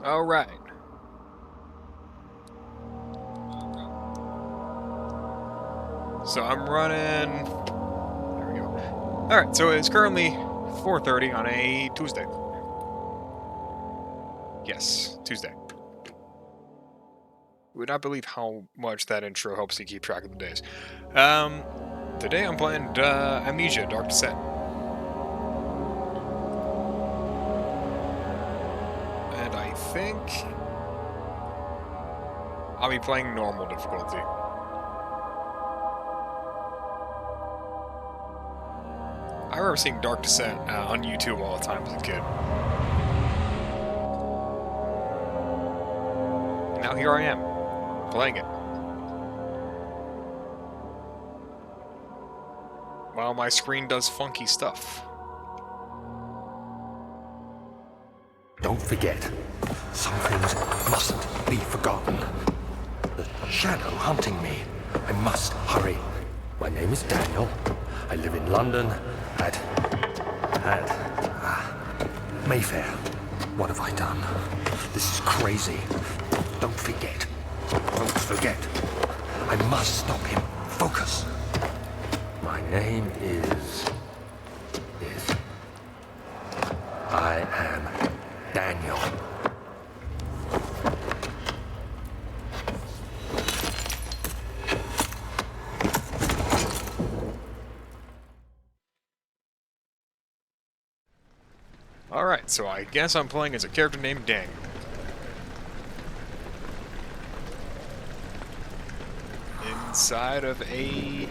Alright. So I'm running... There we go. Alright, so it's currently 4:30 on a Tuesday. Yes, Tuesday. You would not believe how much that intro helps you keep track of the days. Today I'm playing Amnesia, Dark Descent. And I think I'll be playing normal difficulty. I remember seeing Dark Descent on YouTube all the time as a kid. And now here I am, playing it. While my screen does funky stuff. Don't forget, some things mustn't be forgotten. The shadow hunting me. I must hurry. My name is Daniel. I live in London at Mayfair. What have I done? This is crazy. Don't forget. Don't forget. I must stop him. Focus. My name is... I am Daniel. Alright, so I guess I'm playing as a character named Daniel. Inside of a...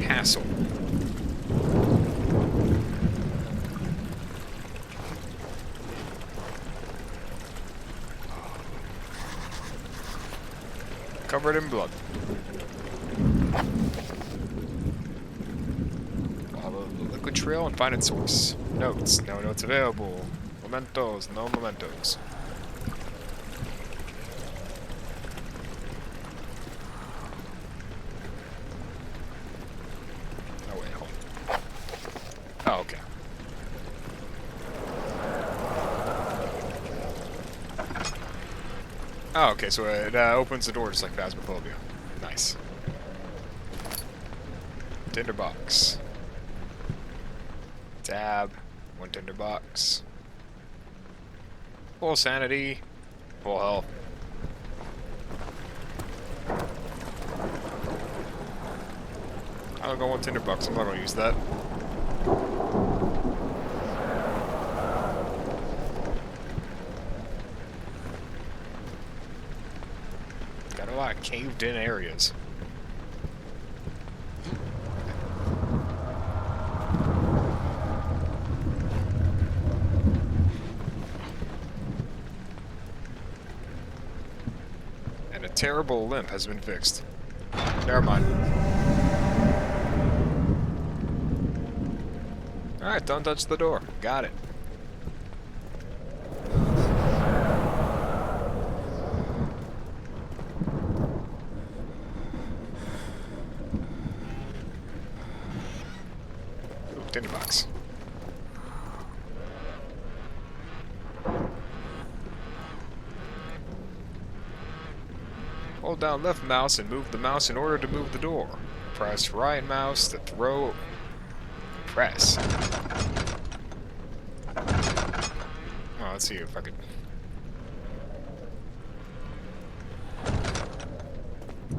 castle. Covered in blood. Follow the liquid trail and find its source. Notes. No notes available. Mementos. No mementos. Oh, wait, hold on. Oh, okay. Oh, okay, so it opens the door just like Phasmophobia. Nice. Tinderbox. Tab. One tinderbox. Full sanity. Full health. I'll go one tinderbox. I'm not gonna use that. Got a lot of caved-in areas. And a terrible limp has been fixed. Never mind. Alright, don't touch the door. Got it. Ooh, tinderbox. Hold down left mouse and move the mouse in order to move the door. Press right mouse to throw... Press. Oh, let's see if I could...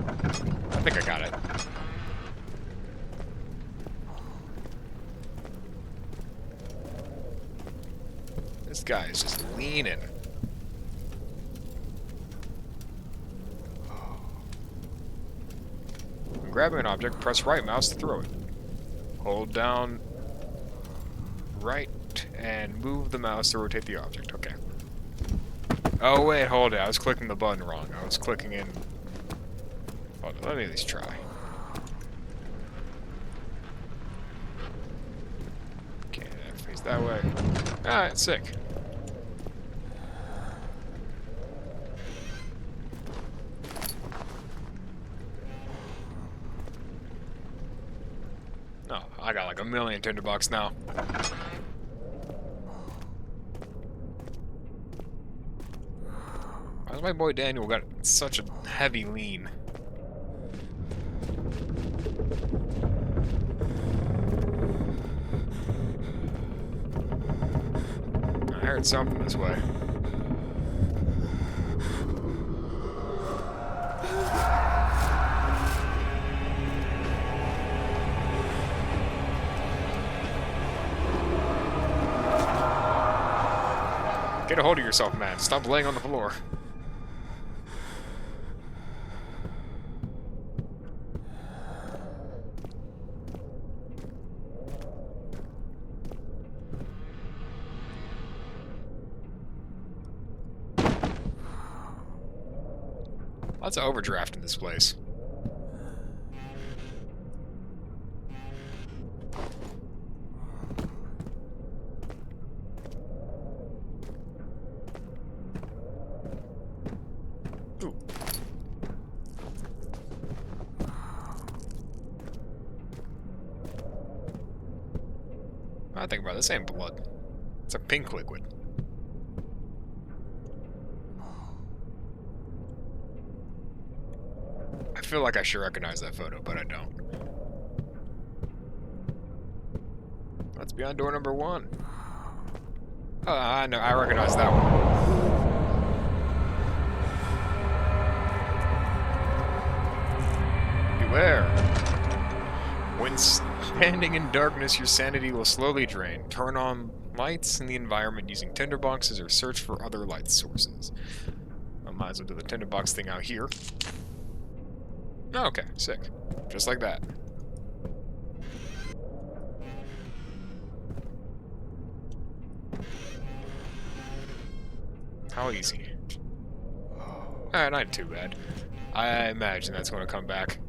I think I got it. This guy is just leaning. When grabbing an object, press right mouse to throw it. Hold down right and move the mouse to rotate the object. Okay. Oh wait, hold it. I was clicking the button wrong. I was clicking in... Hold on, let me at least try. Okay, face that way. Alright, sick. Oh, I got like a million tinderbox now. my boy Daniel got such a heavy lean? I heard something this way. Get a hold of yourself, man. Stop laying on the floor. Lots of overdraft in this place. Ooh. I think about this ain't blood. It's a pink liquid. I feel like I should recognize that photo, but I don't. Let's be on door number 1. Oh, I know. I recognize that one. Beware. When standing in darkness, your sanity will slowly drain. Turn on lights in the environment using tinderboxes or search for other light sources. I might as well do the tinderbox thing out here. Oh, okay, sick. Just like that. How easy. Alright, not too bad. I imagine that's going to come back.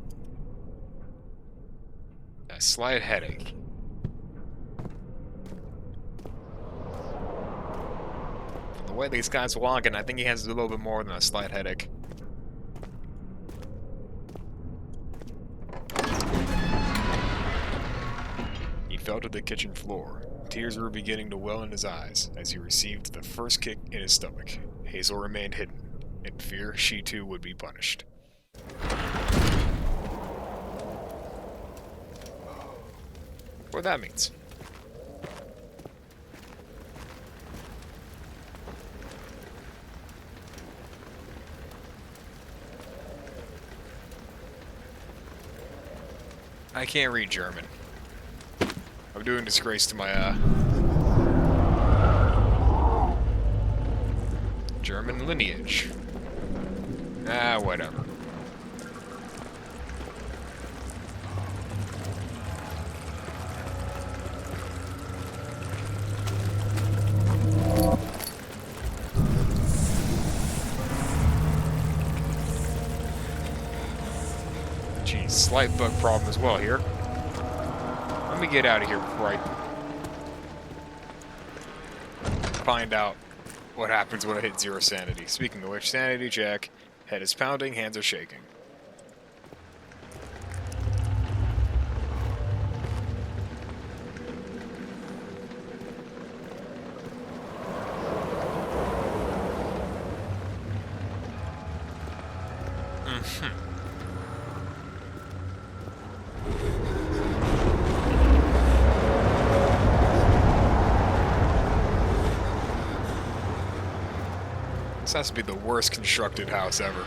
A slight headache. From the way these guys walking, I think he has a little bit more than a slight headache. He fell to the kitchen floor. Tears were beginning to well in his eyes as he received the first kick in his stomach. Hazel remained hidden, in fear she too would be punished. What that means. I can't read German. I'm doing disgrace to my, German lineage. Ah, whatever. Geez, slight bug problem as well here. Let me get out of here before I find out what happens when I hit 0 sanity. Speaking of which, sanity check. Head is pounding, hands are shaking. This has to be the worst constructed house ever.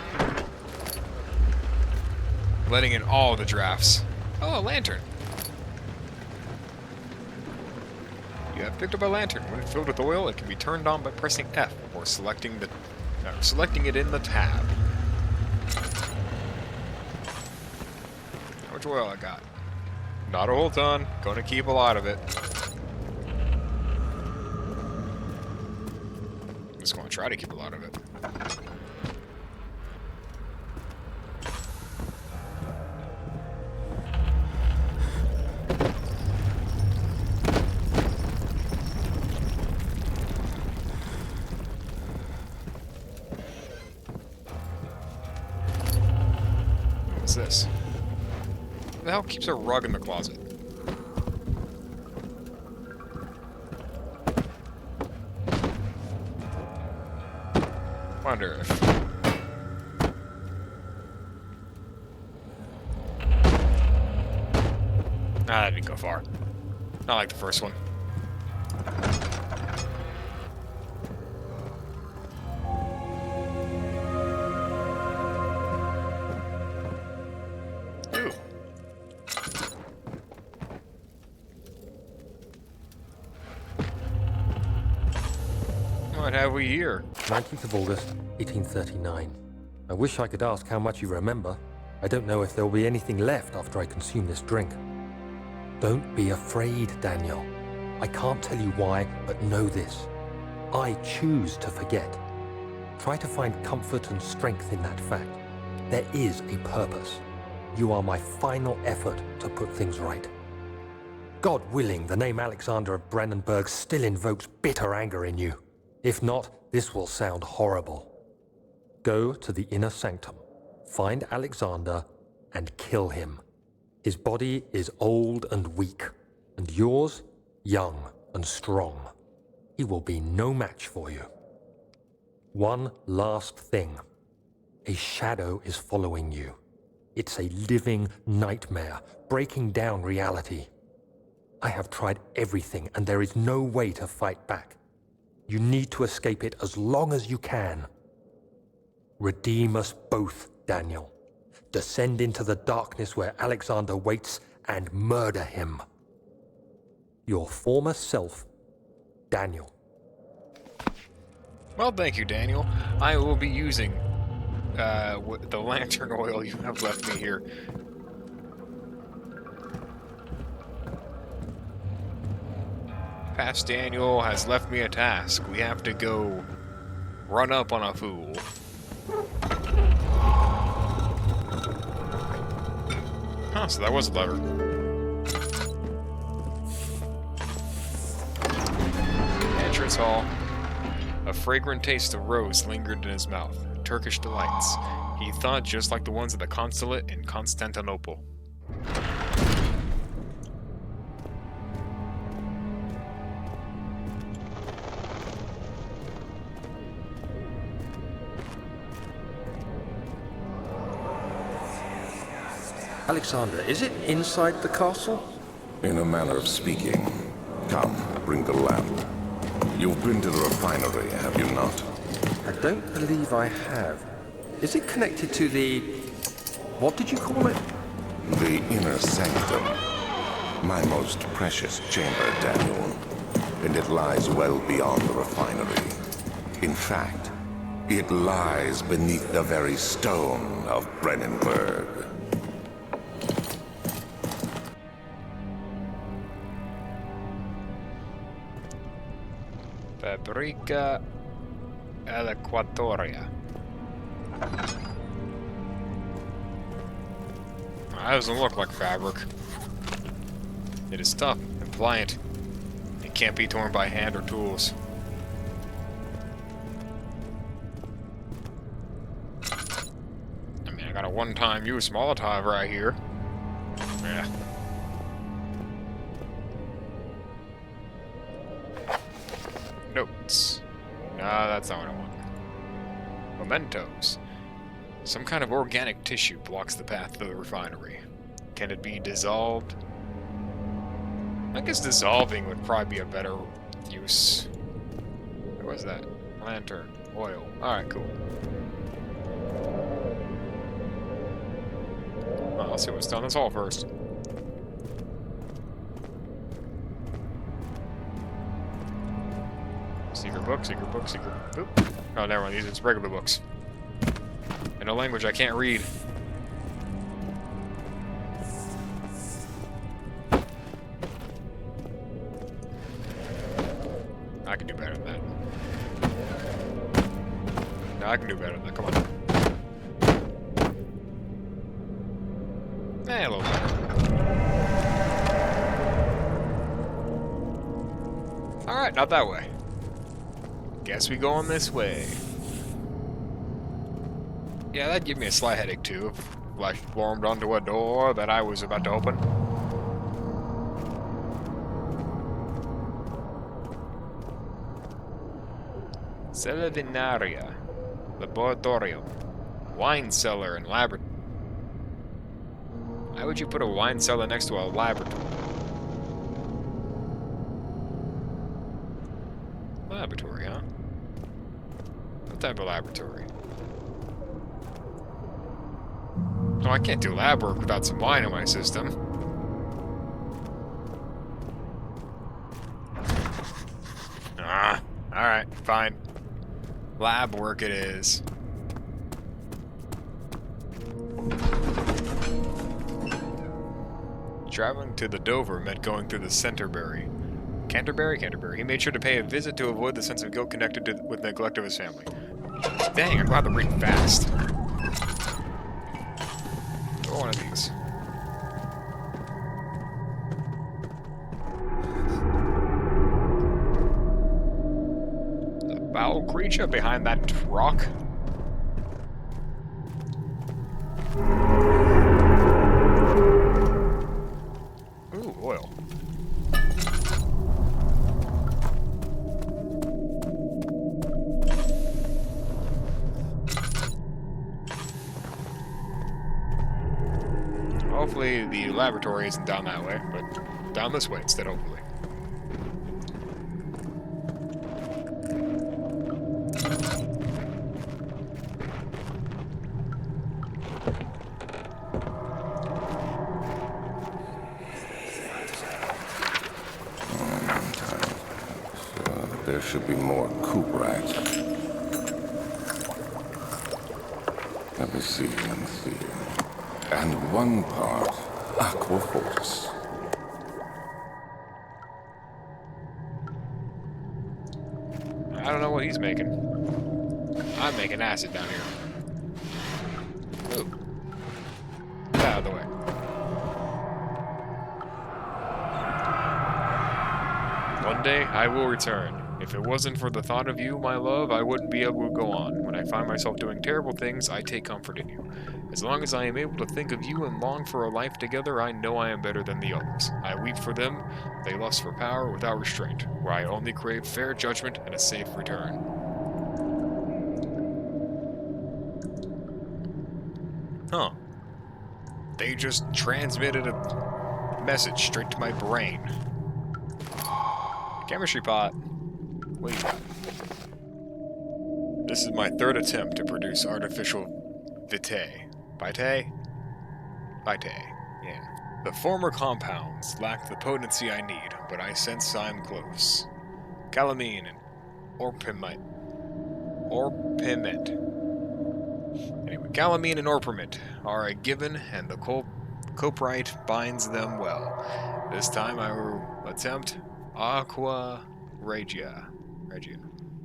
Letting in all the drafts. Oh, a lantern. You have picked up a lantern. When filled with oil, it can be turned on by pressing F or selecting it in the tab. How much oil I got? Not a whole ton. Gonna keep a lot of it. I'm just gonna try to keep a lot of it. What's this? Who the hell keeps a rug in the closet? Wonder if Ah, that didn't go far. Not like the first one. Ooh. What have we here? 19th of August, 1839. I wish I could ask how much you remember. I don't know if there will be anything left after I consume this drink. Don't be afraid, Daniel. I can't tell you why, but know this. I choose to forget. Try to find comfort and strength in that fact. There is a purpose. You are my final effort to put things right. God willing, the name Alexander of Brandenburg still invokes bitter anger in you. If not, this will sound horrible. Go to the inner sanctum, find Alexander, and kill him. His body is old and weak, and yours, young and strong. He will be no match for you. One last thing. A shadow is following you. It's a living nightmare, breaking down reality. I have tried everything, and there is no way to fight back. You need to escape it as long as you can. Redeem us both, Daniel. Descend into the darkness where Alexander waits and murder him. Your former self, Daniel. Well, thank you, Daniel. I will be using the lantern oil you have left me here. Past Daniel has left me a task. We have to go run up on a fool. Huh, so that was a lever. Entrance hall. A fragrant taste of rose lingered in his mouth. Turkish delights. He thought just like the ones at the consulate in Constantinople. Alexander, is it inside the castle? In a manner of speaking. Come, bring the lamp. You've been to the refinery, have you not? I don't believe I have. Is it connected to the... what did you call it? The inner sanctum. My most precious chamber, Daniel. And it lies well beyond the refinery. In fact, it lies beneath the very stone of Brennenburg. Fabrica Equatoria. That doesn't look like fabric. It is tough and pliant. It can't be torn by hand or tools. I mean, I got a one-time use Molotov right here. Yeah. Notes. No, that's not what I want. Mementos. Some kind of organic tissue blocks the path to the refinery. Can it be dissolved? I guess dissolving would probably be a better use. What was that? Lantern. Oil. Alright, cool. Well, let's see what's down this hall first. Secret book, secret book, secret book. Oh, never mind. These are just regular books. In a language I can't read. I can do better than that. No, I can do better than that. Come on. A little better. Alright, not that way. Guess we go on this way. Yeah, that'd give me a slight headache too if I swarmed onto a door that I was about to open. Celevinaria. Laboratorium. Wine cellar and laboratory. Why would you put a wine cellar next to a laboratory? Laboratory, huh? What type of laboratory? No, I can't do lab work without some wine in my system. Ah, alright, fine. Lab work it is. Traveling to the Dover meant going through the Canterbury. He made sure to pay a visit to avoid the sense of guilt connected with neglect of his family. Dang, I'm glad to read fast. Throw one of these. The foul creature behind that rock. Ooh, oil. Hopefully the laboratory isn't down that way, but down this way instead, hopefully. There should be more coop rats. Let me see. And one part aquafortis. I don't know what he's making. I'm making acid down here. Ooh. Get out of the way. One day, I will return. If it wasn't for the thought of you, my love, I wouldn't be able to go on. When I find myself doing terrible things, I take comfort in you. As long as I am able to think of you and long for a life together, I know I am better than the others. I weep for them. They lust for power without restraint, where I only crave fair judgment and a safe return. Huh. They just transmitted a message straight to my brain. Chemistry pot. What do you got? This is my third attempt to produce artificial vitae. Vitae? Vitae, yeah. The former compounds lack the potency I need, but I sense I'm close. Calamine and orpiment. Anyway, calamine and orpiment are a given, and the coprite binds them well. This time I will attempt aqua regia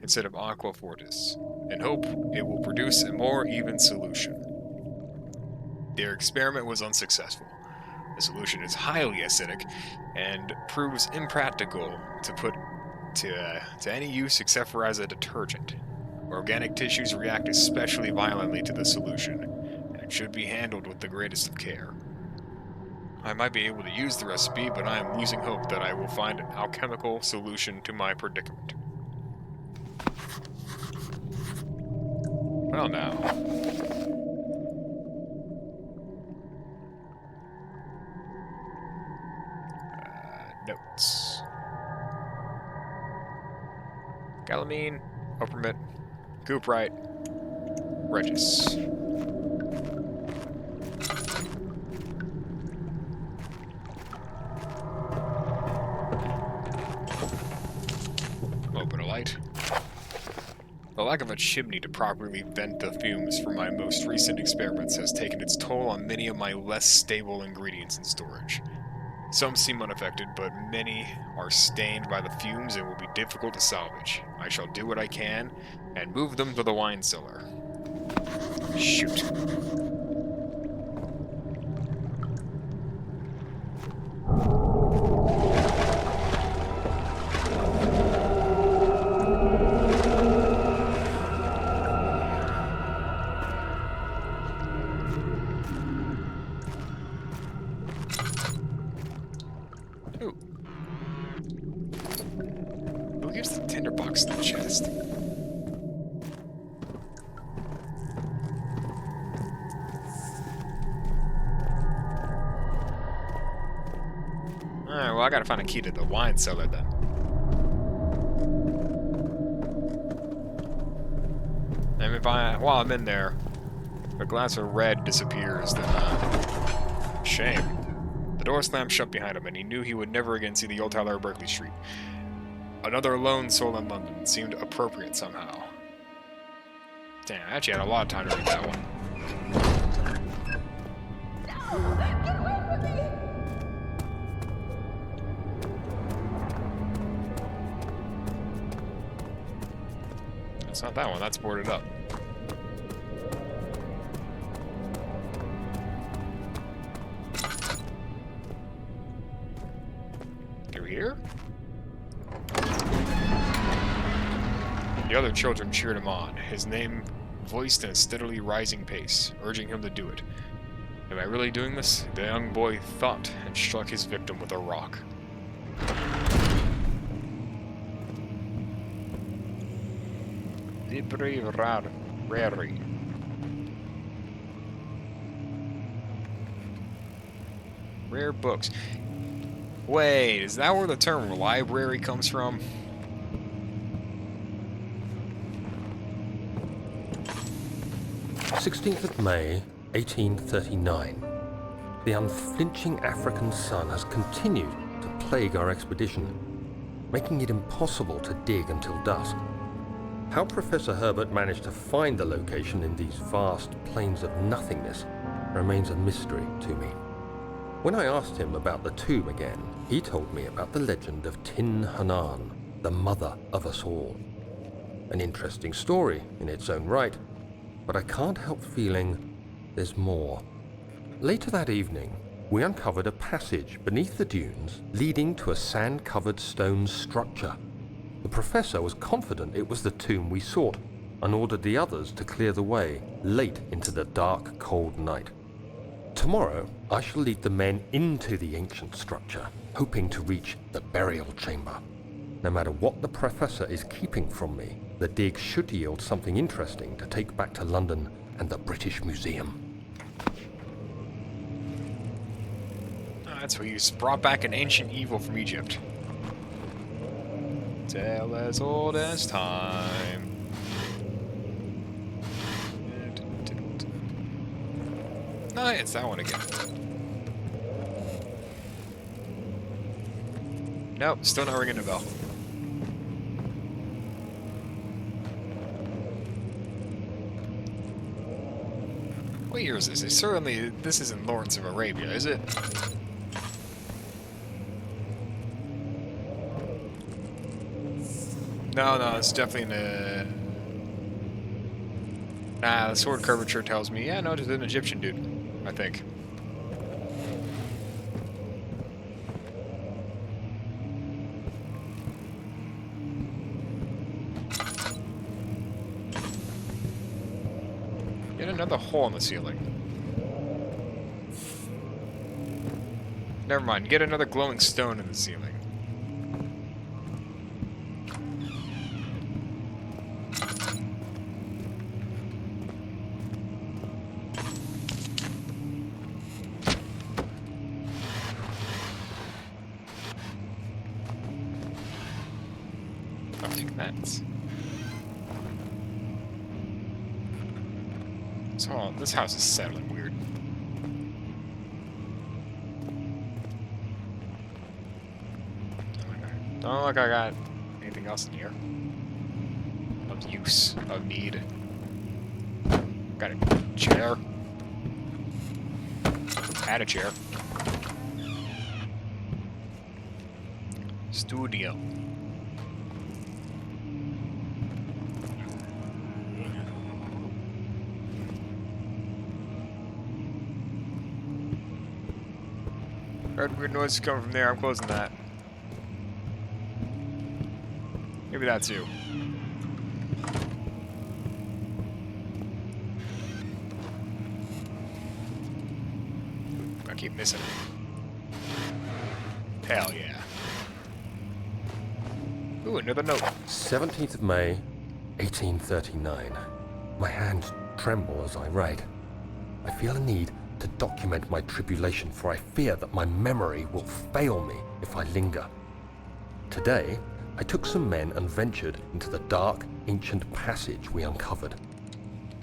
instead of aqua fortis, and hope it will produce a more even solution. Their experiment was unsuccessful. The solution is highly acidic and proves impractical to put to any use except for as a detergent. Organic tissues react especially violently to the solution, and it should be handled with the greatest of care. I might be able to use the recipe, but I am losing hope that I will find an alchemical solution to my predicament. Well, now. Notes. Calamine, orpiment, cuprite, regis. Open a light. The lack of a chimney to properly vent the fumes from my most recent experiments has taken its toll on many of my less stable ingredients in storage. Some seem unaffected, but many are stained by the fumes and will be difficult to salvage. I shall do what I can and move them to the wine cellar. Shoot. Who gives the tinderbox in the chest? Alright, well, I gotta find a key to the wine cellar then. And while I'm in there, if a glass of red disappears, then, shame. The door slammed shut behind him, and he knew he would never again see the old tower of Berkeley Street. Another lone soul in London seemed appropriate somehow. Damn, I actually had a lot of time to read that one. Get away from me! It's not that one, that's boarded up. Through here? The other children cheered him on, his name voiced in a steadily rising pace, urging him to do it. Am I really doing this? The young boy thought and struck his victim with a rock. Libri rari. Rare books. Wait, is that where the term library comes from? May 1839. The unflinching African sun has continued to plague our expedition, making it impossible to dig until dusk. How Professor Herbert managed to find the location in these vast plains of nothingness remains a mystery to me. When I asked him about the tomb again, he told me about the legend of Tin Hanan, the mother of us all. An interesting story in its own right, but I can't help feeling there's more. Later that evening, we uncovered a passage beneath the dunes leading to a sand-covered stone structure. The professor was confident it was the tomb we sought and ordered the others to clear the way late into the dark, cold night. Tomorrow, I shall lead the men into the ancient structure, hoping to reach the burial chamber. No matter what the professor is keeping from me, the dig should yield something interesting to take back to London and the British Museum. That's where you brought back an ancient evil from Egypt. Tale as old as time. No, it's that one again. Nope, still not ringing a bell. What year is this? This isn't Lawrence of Arabia, is it? No, it's definitely Nah, the sword curvature tells me, yeah, no, it's an Egyptian dude, I think. Get another hole in the ceiling. Never mind, get another glowing stone in the ceiling. This house is settling weird. Don't look like I got anything else in here of use, of need. Got a chair. Had a chair. Studio. Heard weird noises coming from there. I'm closing that. Maybe that too. I keep missing it. Hell yeah. Ooh, another note. 17th of May, 1839. My hands tremble as I write. I feel a need to document my tribulation, for I fear that my memory will fail me if I linger. Today, I took some men and ventured into the dark, ancient passage we uncovered.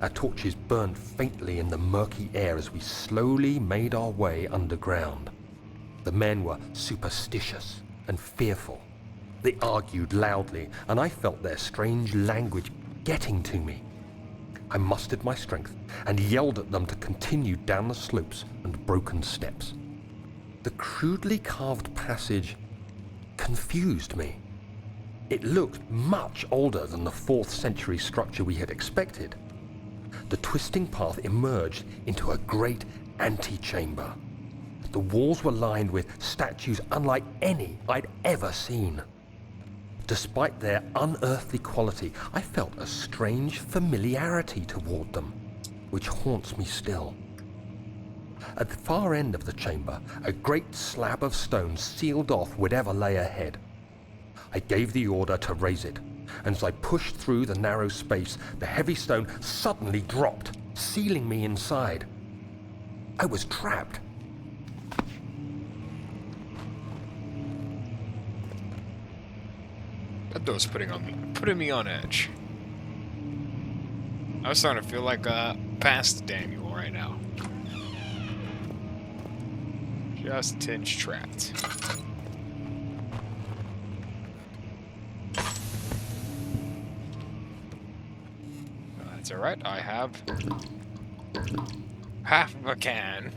Our torches burned faintly in the murky air as we slowly made our way underground. The men were superstitious and fearful. They argued loudly, and I felt their strange language getting to me. I mustered my strength and yelled at them to continue down the slopes and broken steps. The crudely carved passage confused me. It looked much older than the 4th century structure we had expected. The twisting path emerged into a great antechamber. The walls were lined with statues unlike any I'd ever seen. Despite their unearthly quality, I felt a strange familiarity toward them, which haunts me still. At the far end of the chamber, a great slab of stone sealed off whatever lay ahead. I gave the order to raise it, and as I pushed through the narrow space, the heavy stone suddenly dropped, sealing me inside. I was trapped. That door's putting me on edge. I was starting to feel like past Daniel right now. Just a tinge trapped. That's alright, I have half of a can.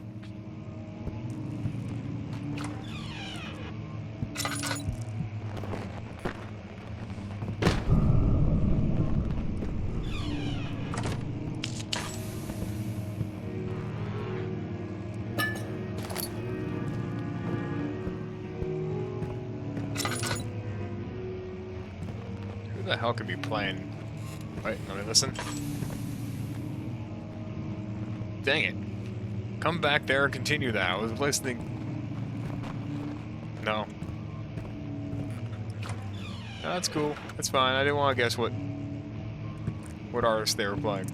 Who the hell could be playing? Wait, let me listen. Dang it. Come back there and continue that. I was listening. No. No, that's cool. That's fine. I didn't want to guess what artist they were playing.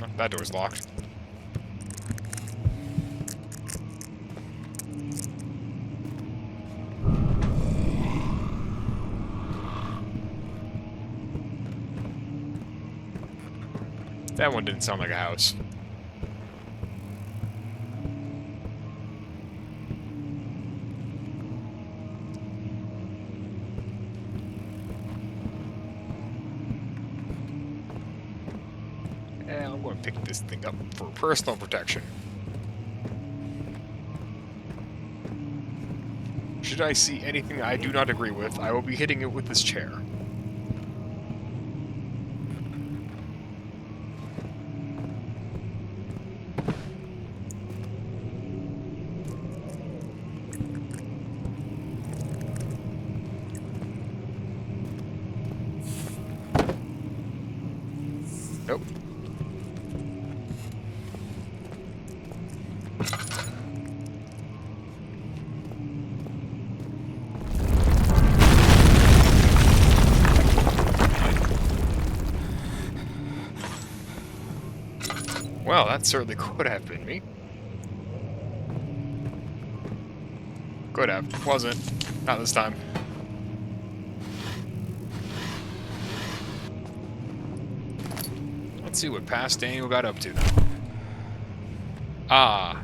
Oh, that door's locked. That one didn't sound like a house. Yeah, I'm going to pick this thing up for personal protection. Should I see anything I do not agree with, I will be hitting it with this chair. Nope. Well, that certainly could have been me. Could have. Wasn't. Not this time. Let's see what past Daniel got up to. Ah.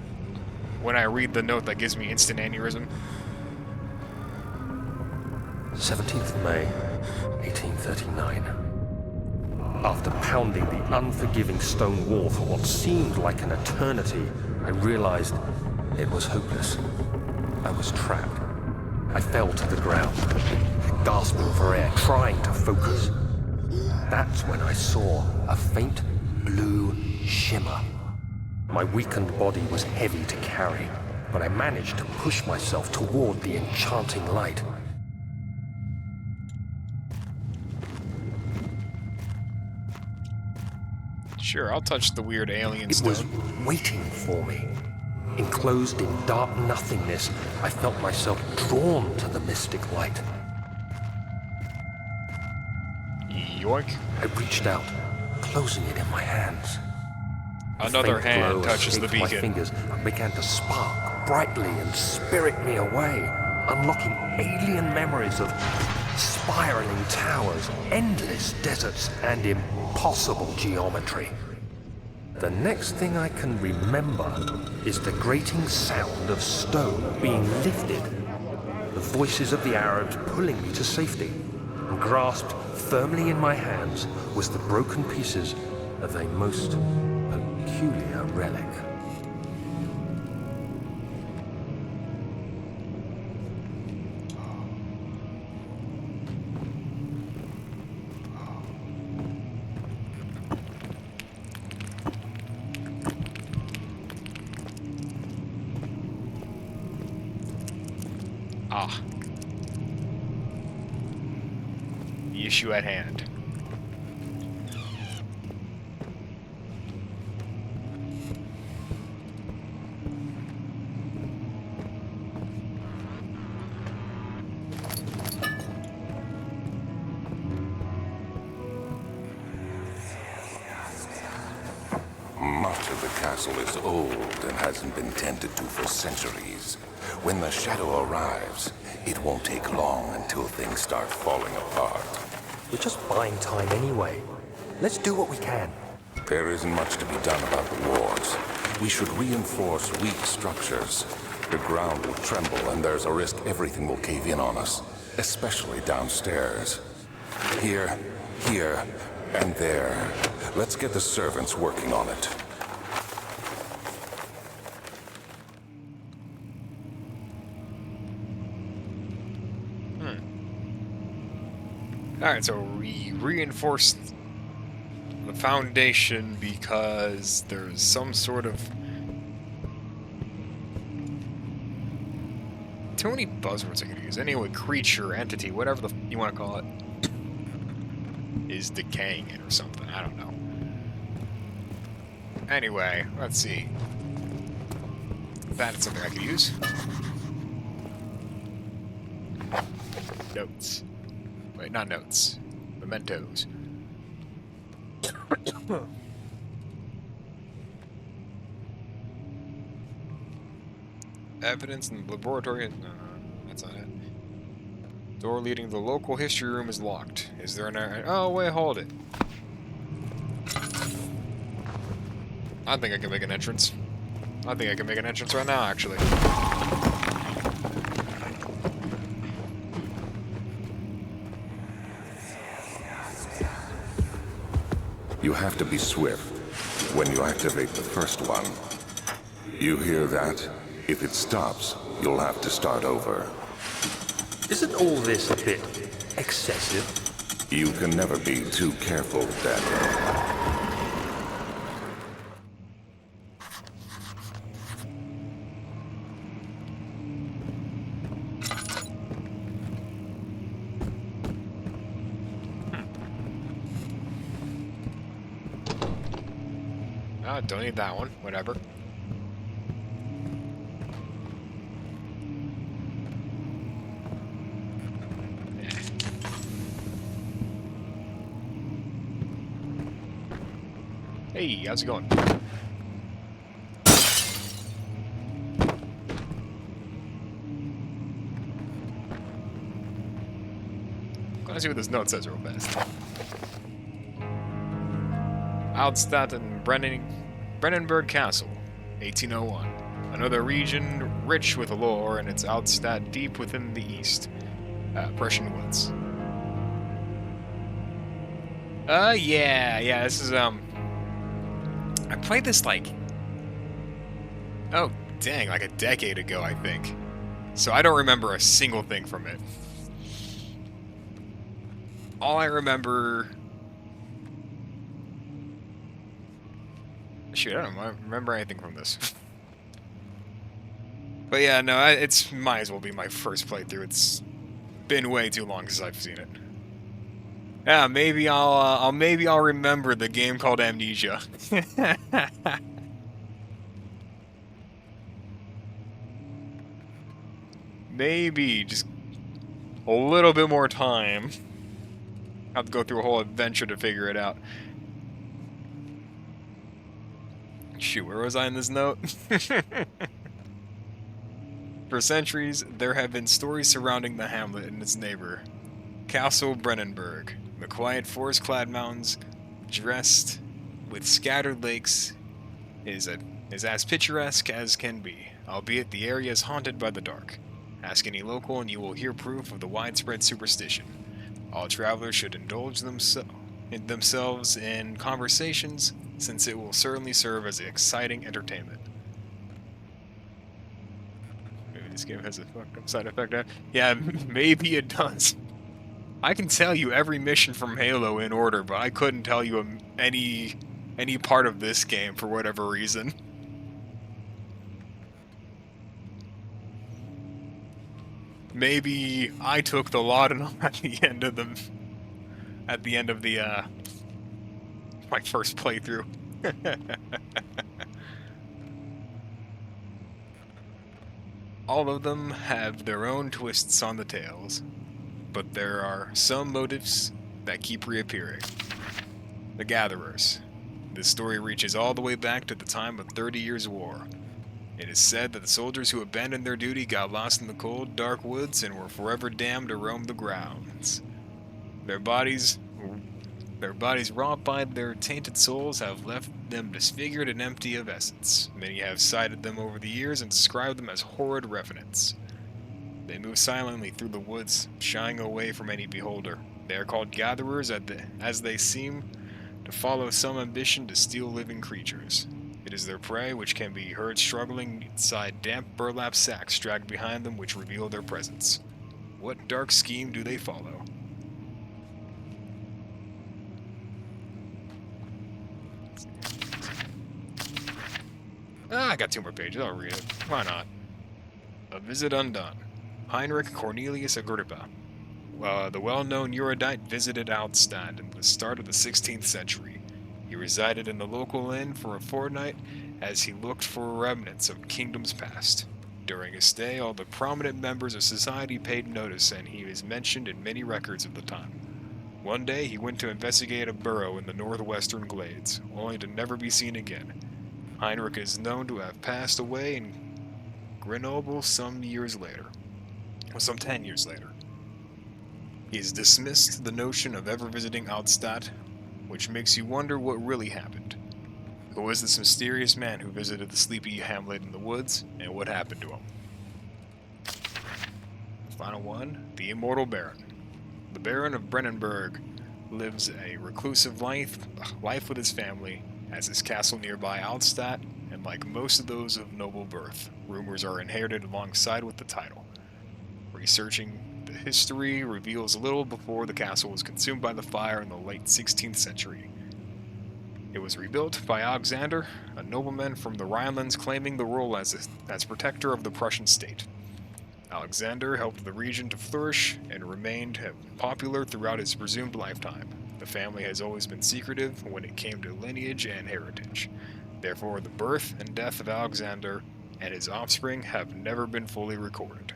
When I read the note that gives me instant aneurysm. 17th May, 1839. After pounding the unforgiving stone wall for what seemed like an eternity, I realized it was hopeless. I was trapped. I fell to the ground, gasping for air, trying to focus. That's when I saw a faint blue shimmer. My weakened body was heavy to carry, but I managed to push myself toward the enchanting light. Sure, I'll touch the weird alien It was stone. waiting for me. Enclosed in dark nothingness, I felt myself drawn to the mystic light. Yoink. I reached out, closing it in my hands. A Another faint hand glow touches the escaped my beacon. fingers and began to spark brightly and spirit me away, unlocking alien memories of spiraling towers, endless deserts, and impossible geometry. The next thing I can remember is the grating sound of stone being lifted, the voices of the Arabs pulling me to safety, and grasped firmly in my hands was the broken pieces of a most peculiar relic. Ah. The issue at hand. Much of the castle is old and hasn't been tended to for centuries. When the shadow arrives, it won't take long until things start falling apart. We're just buying time anyway. Let's do what we can. There isn't much to be done about the walls. We should reinforce weak structures. The ground will tremble and there's a risk everything will cave in on us, especially downstairs. Here, and there. Let's get the servants working on it. Alright, so we reinforced the foundation because there's some sort of... Too many buzzwords I could use. Anyway, creature, entity, whatever the you want to call it, is decaying it or something. I don't know. Anyway, let's see. That's something I could use. Notes. Wait, not notes. Mementos. Evidence in the laboratory. No, that's not it. Door leading to the local history room is locked. Is there an... Oh, wait, hold it. I think I can make an entrance. I think I can make an entrance right now, actually. You have to be swift when you activate the first one. You hear that? If it stops, you'll have to start over. Isn't all this a bit excessive? You can never be too careful, Daniel. Ah, don't need that one. Whatever. Hey, how's it going? Let's see what this note says real fast. Outstadt and Brennenburg Castle, 1801. Another region rich with lore, and it's Outstadt deep within the east. Prussian woods. Yeah, this is, I played this, like... Oh, dang, like a decade ago, I think. So I don't remember a single thing from it. All I remember... Shoot, I don't remember anything from this. But yeah, no, it's might as well be my first playthrough. It's been way too long since I've seen it. Yeah, maybe I'll remember the game called Amnesia. Maybe just a little bit more time. have to go through a whole adventure to figure it out. Shoot, where was I in this note? For centuries, there have been stories surrounding the hamlet and its neighbor, Castle Brennenburg. The quiet forest-clad mountains, dressed with scattered lakes, is as picturesque as can be, albeit the area is haunted by the dark. Ask any local and you will hear proof of the widespread superstition. All travelers should indulge themselves in conversations, since it will certainly serve as exciting entertainment. Maybe this game has a fucked up side effect. Yeah, maybe it does. I can tell you every mission from Halo in order, but I couldn't tell you any part of this game for whatever reason. Maybe I took the laudanum at the end of the my first playthrough. All of them have their own twists on the tales, but there are some motives that keep reappearing. The Gatherers. This story reaches all the way back to the time of 30 Years' War. It is said that the soldiers who abandoned their duty got lost in the cold, dark woods and were forever damned to roam the grounds. Their bodies wrought by their tainted souls have left them disfigured and empty of essence. Many have cited them over the years and described them as horrid revenants. They move silently through the woods, shying away from any beholder. They are called gatherers as they seem to follow some ambition to steal living creatures. It is their prey which can be heard struggling inside damp burlap sacks dragged behind them which reveal their presence. What dark scheme do they follow? I got 2 more pages. I'll read it. Why not? A Visit Undone. Heinrich Cornelius Agrippa. The well-known erudite visited Altstadt in the start of the 16th century. He resided in the local inn for a fortnight as he looked for remnants of kingdoms past. During his stay, all the prominent members of society paid notice, and he is mentioned in many records of the time. One day, he went to investigate a burrow in the northwestern glades, only to never be seen again. Heinrich is known to have passed away in Grenoble some 10 years later. He has dismissed the notion of ever visiting Altstadt, which makes you wonder what really happened. Who was this mysterious man who visited the sleepy hamlet in the woods, and what happened to him? Final one, the Immortal Baron. The Baron of Brennenburg lives a reclusive life with his family, as his castle nearby Altstadt, and like most of those of noble birth, rumors are inherited alongside with the title. Researching the history reveals little before the castle was consumed by the fire in the late 16th century. It was rebuilt by Alexander, a nobleman from the Rhinelands claiming the role as protector of the Prussian state. Alexander helped the region to flourish and remained popular throughout his presumed lifetime. The family has always been secretive when it came to lineage and heritage. Therefore, the birth and death of Alexander and his offspring have never been fully recorded.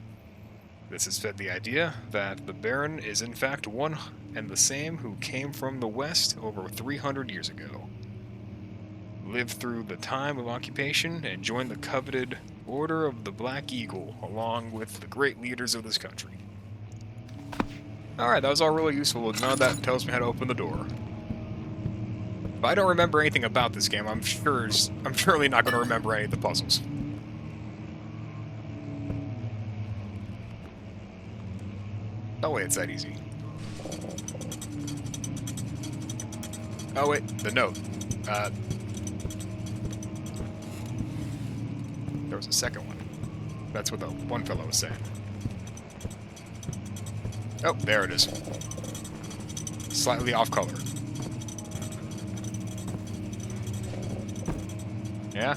This has fed the idea that the Baron is in fact one and the same who came from the west over 300 years ago, lived through the time of occupation, and joined the coveted Order of the Black Eagle along with the great leaders of this country. Alright, that was all really useful. None of that tells me how to open the door. If I don't remember anything about this game, I'm surely not going to remember any of the puzzles. Oh wait, it's that easy. Oh wait, the note. There was a second one. That's what the one fellow was saying. Oh, there it is. Slightly off color. Yeah?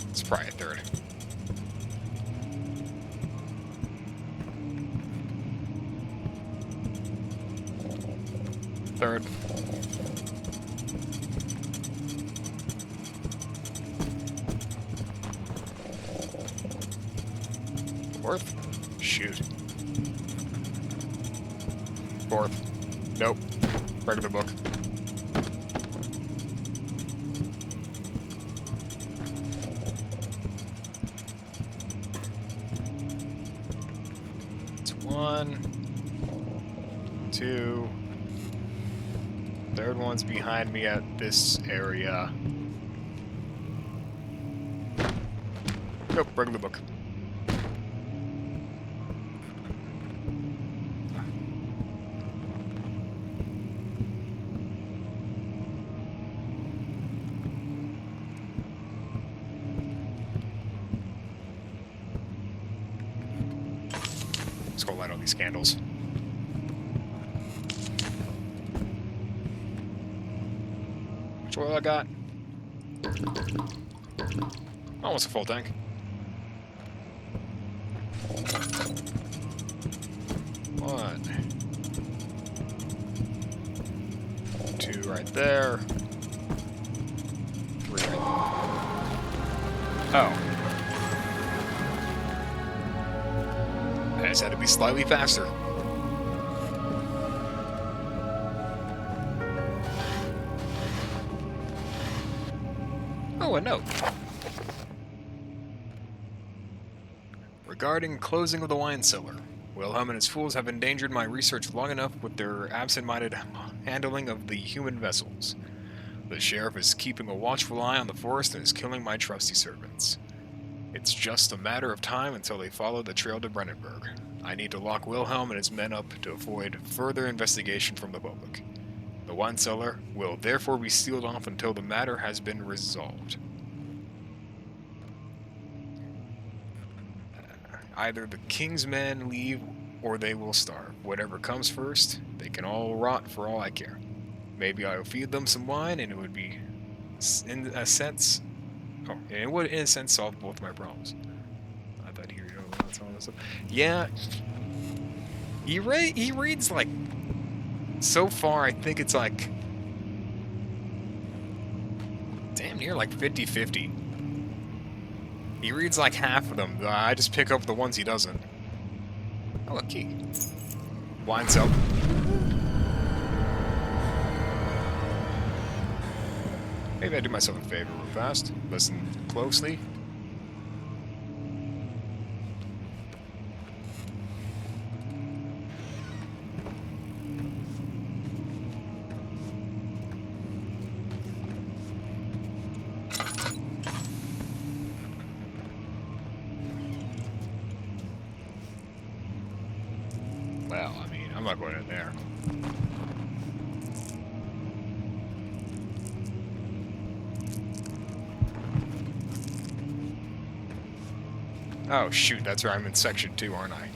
It's probably a third. Third. Fourth? Shoot. Fourth. Nope. Regular book. It's 1, 2. Third one's behind me at this area. Nope, regular book. Let's go light all these candles. Which oil I got? Almost a full tank. One. 2 right there. 3 right there. Oh. I just had to be slightly faster. Oh, a note. Regarding closing of the wine cellar, Wilhelm and his fools have endangered my research long enough with their absent-minded handling of the human vessels. The sheriff is keeping a watchful eye on the forest and is killing my trusty servants. It's just a matter of time until they follow the trail to Brennenburg. I need to lock Wilhelm and his men up to avoid further investigation from the public. The wine cellar will therefore be sealed off until the matter has been resolved. Either the king's men leave or they will starve. Whatever comes first, they can all rot for all I care. Maybe I'll feed them some wine and it would be, in a sense, solve both my problems. I thought he read all this stuff. Yeah, he reads like, so far I think it's like, damn near like 50-50. He reads like half of them. I just pick up the ones he doesn't. Oh, a key. Wine cellar. Maybe I do myself a favor real fast. Listen closely. Well, I mean, I'm not going in there. Oh, shoot, that's right, I'm in section 2, aren't I?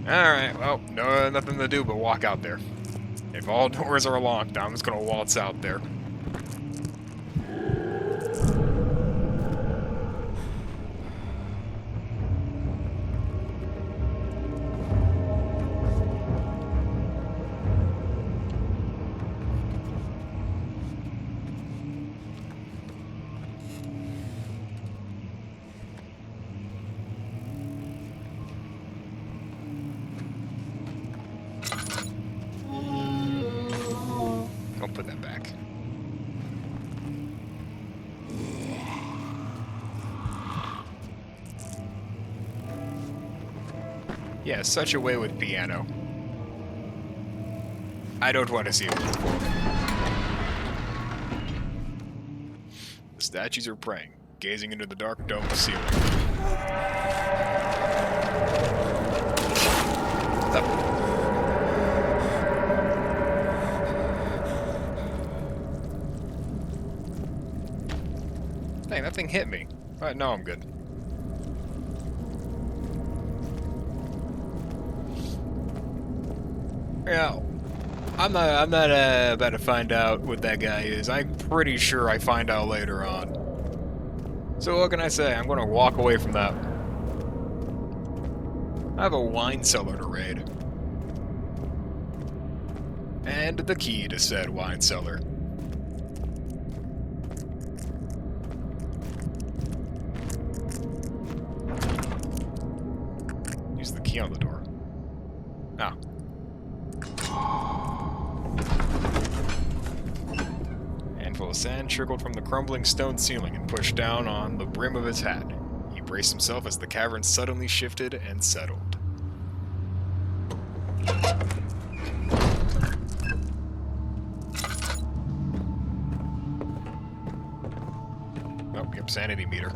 Alright, well, nothing to do but walk out there. If all doors are locked, I'm just gonna waltz out there. I'll put that back. Yeah, such a way with piano. I don't want to see it. The statues are praying, gazing into the dark dome ceiling. Up. Dang, that thing hit me. But no, I'm good. Yeah, I'm not about to find out what that guy is. I'm pretty sure I find out later on. So what can I say? I'm gonna walk away from that. I have a wine cellar to raid. And the key to said wine cellar. key on the door. Oh. Handful of sand trickled from the crumbling stone ceiling and pushed down on the brim of his hat. He braced himself as the cavern suddenly shifted and settled. Oh, yep, sanity meter.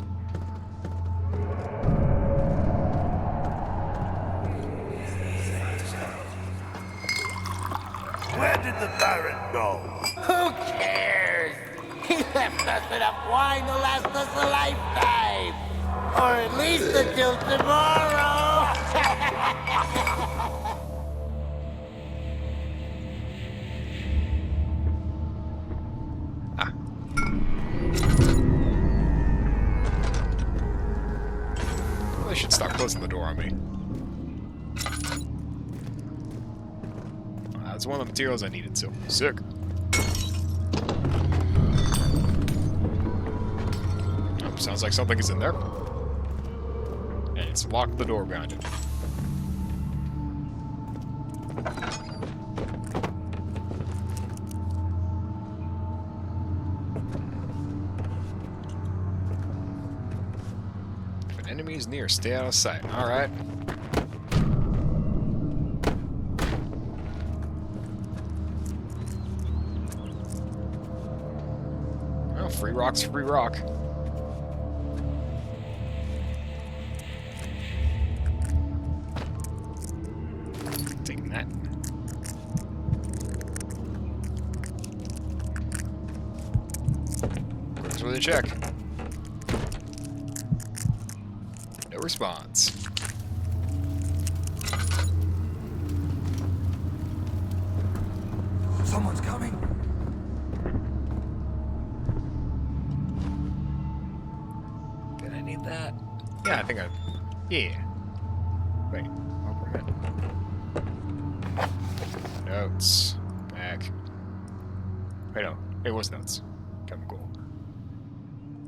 Where did the Baron go? Who cares? He left us enough wine to last us a lifetime. Or at least until tomorrow. They should stop closing the door on me. That's one of the materials I needed, so sick. Oh, sounds like something is in there. And it's locked the door behind it. If an enemy is near, stay out of sight. Alright. Well, free rock's free rock. Taking that. Quick with a check. No response. Someone's coming. Did I need that? Yeah, I think I... Yeah. Wait. Oh, permit. Notes. Back. Wait, no. It was notes. Chemical.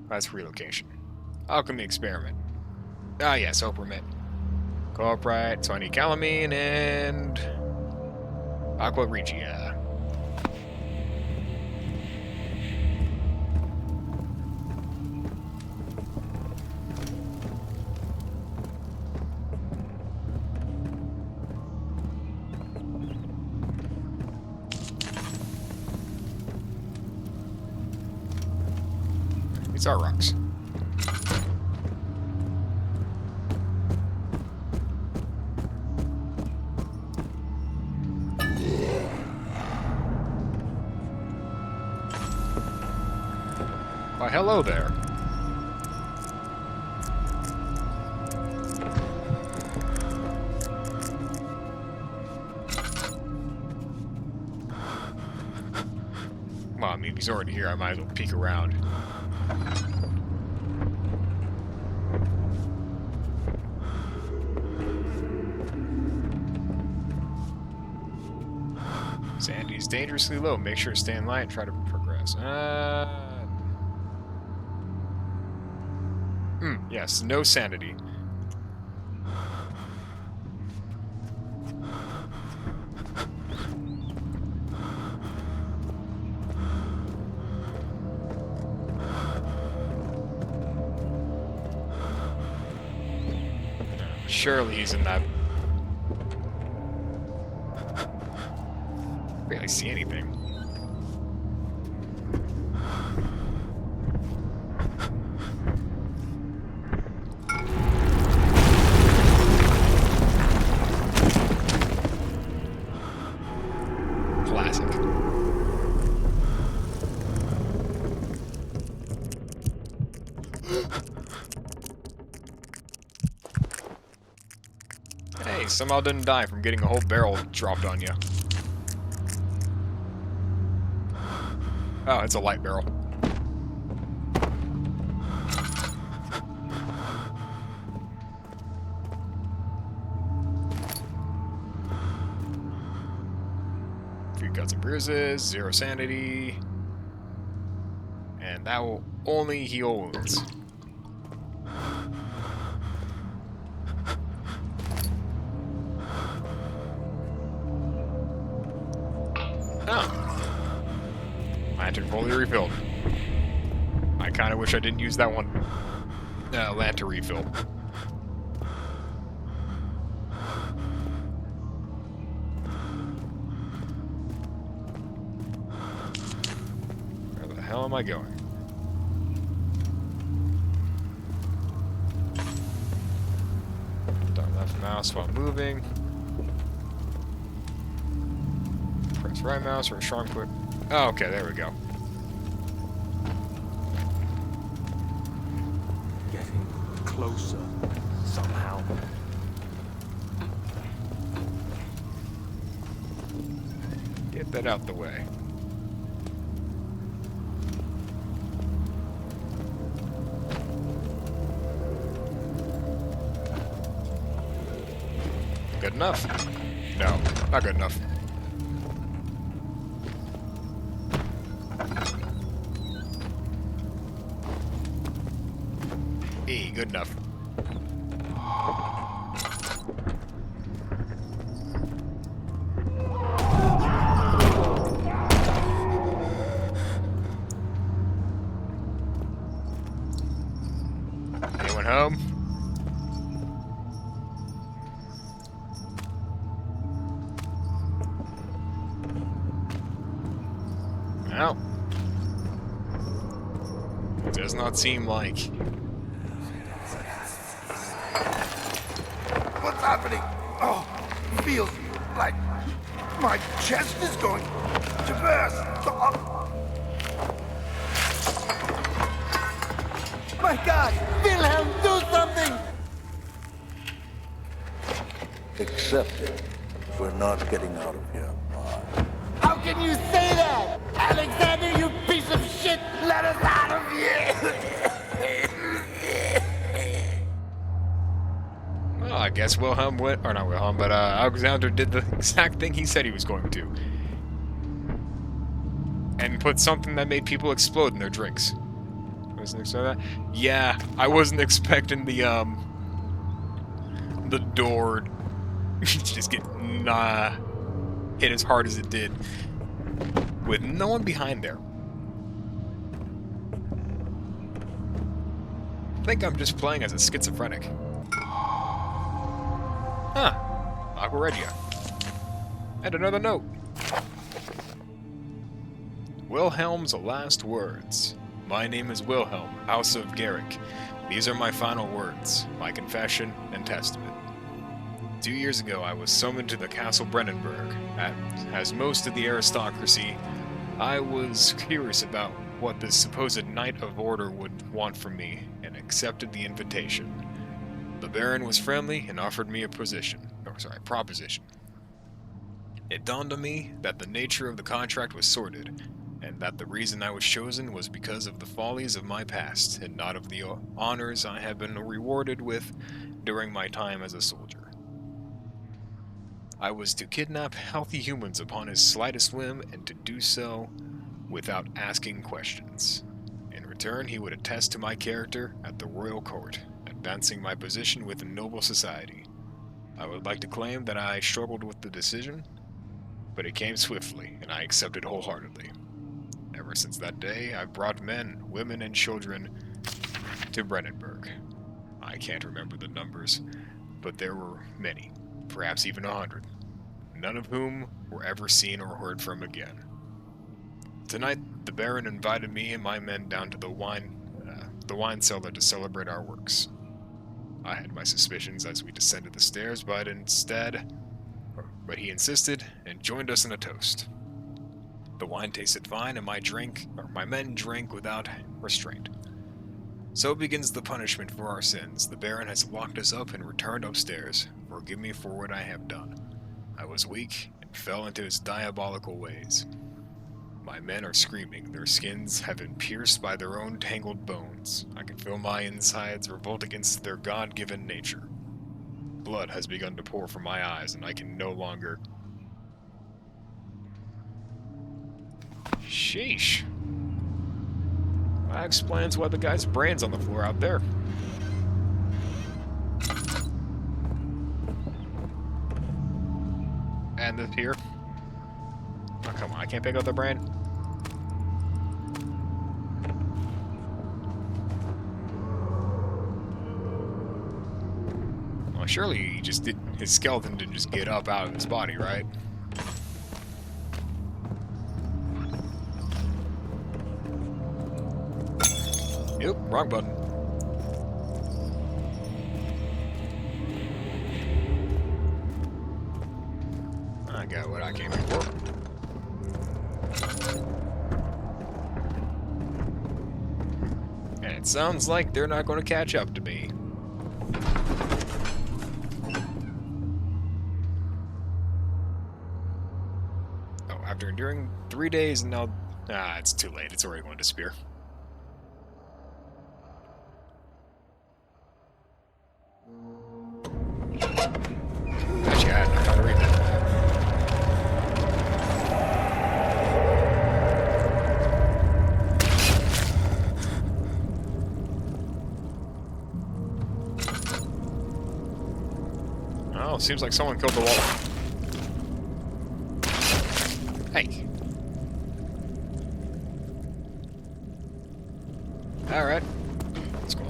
That's relocation. Alchemy experiment. Ah, yes, permit. Cooperate. So I need calamine and... Aqua Regia. These are rocks. Why, hello there. Well, I mean, he's already here. I might as well peek around. Sandy's dangerously low. Make sure to stay in line and try to progress. Yes, no sanity. Surely he's in that. Barely see anything. Classic. Hey, somehow didn't die from getting a whole barrel dropped on you. Oh, it's a light barrel. Few cuts and bruises, 0 sanity. And that will only heal wounds. lantern fully refilled. I kind of wish I didn't use that one lantern refill. Where the hell am I going? Down left mouse while moving. Press right mouse or strong click. Oh, okay, there we go. Getting closer somehow. Get that out the way. Good enough? No, not good enough. E, good enough. Anyone home? No. Does not seem like. What's happening? Oh, feels like my chest is going to burst. Oh. My God! Wilhelm, do something! Accept it. We're not getting out of here alive. How can you say that? Alexander, you piece of shit! Let us out of here! Well, I guess Wilhelm went, or not Wilhelm, but Alexander did the exact thing he said he was going to. And put something that made people explode in their drinks. Wasn't expecting that? Yeah, I wasn't expecting the door to just get hit as hard as it did. With no one behind there. I think I'm just playing as a schizophrenic. Huh. Aqua Regia. And another note. Wilhelm's last words. My name is Wilhelm, House of Garrick. These are my final words, my confession and testament. 2 years ago, I was summoned to the Castle Brennenburg. As most of the aristocracy, I was curious about what this supposed Knight of Order would want from me, and accepted the invitation. The Baron was friendly and offered me a proposition. It dawned on me that the nature of the contract was sordid, and that the reason I was chosen was because of the follies of my past, and not of the honors I have been rewarded with during my time as a soldier. I was to kidnap healthy humans upon his slightest whim, and to do so without asking questions. In return, he would attest to my character at the royal court, advancing my position within noble society. I would like to claim that I struggled with the decision, but it came swiftly, and I accepted wholeheartedly. Ever since that day, I've brought men, women, and children to Brennenburg. I can't remember the numbers, but there were many, perhaps even 100, none of whom were ever seen or heard from again. Tonight, the Baron invited me and my men down to the wine cellar to celebrate our works. I had my suspicions as we descended the stairs, but he insisted and joined us in a toast. The wine tasted fine, and my men drank without restraint. So begins the punishment for our sins. The Baron has locked us up and returned upstairs. Forgive me for what I have done. I was weak and fell into his diabolical ways. My men are screaming. Their skins have been pierced by their own tangled bones. I can feel my insides revolt against their God-given nature. Blood has begun to pour from my eyes, and I can no longer... Sheesh. That explains why the guy's brain's on the floor out there. And this here. Oh, come on, I can't pick up the brain. surely he just did. His skeleton didn't just get up out of his body, right? Yep, wrong button. I got what I came here for. And it sounds like they're not going to catch up to me. Oh, after enduring 3 days, and now... Ah, it's too late. It's already going to disappear. Actually, I had no time to read that. Oh, seems like someone killed the wall. Hey. Alright. Let's go.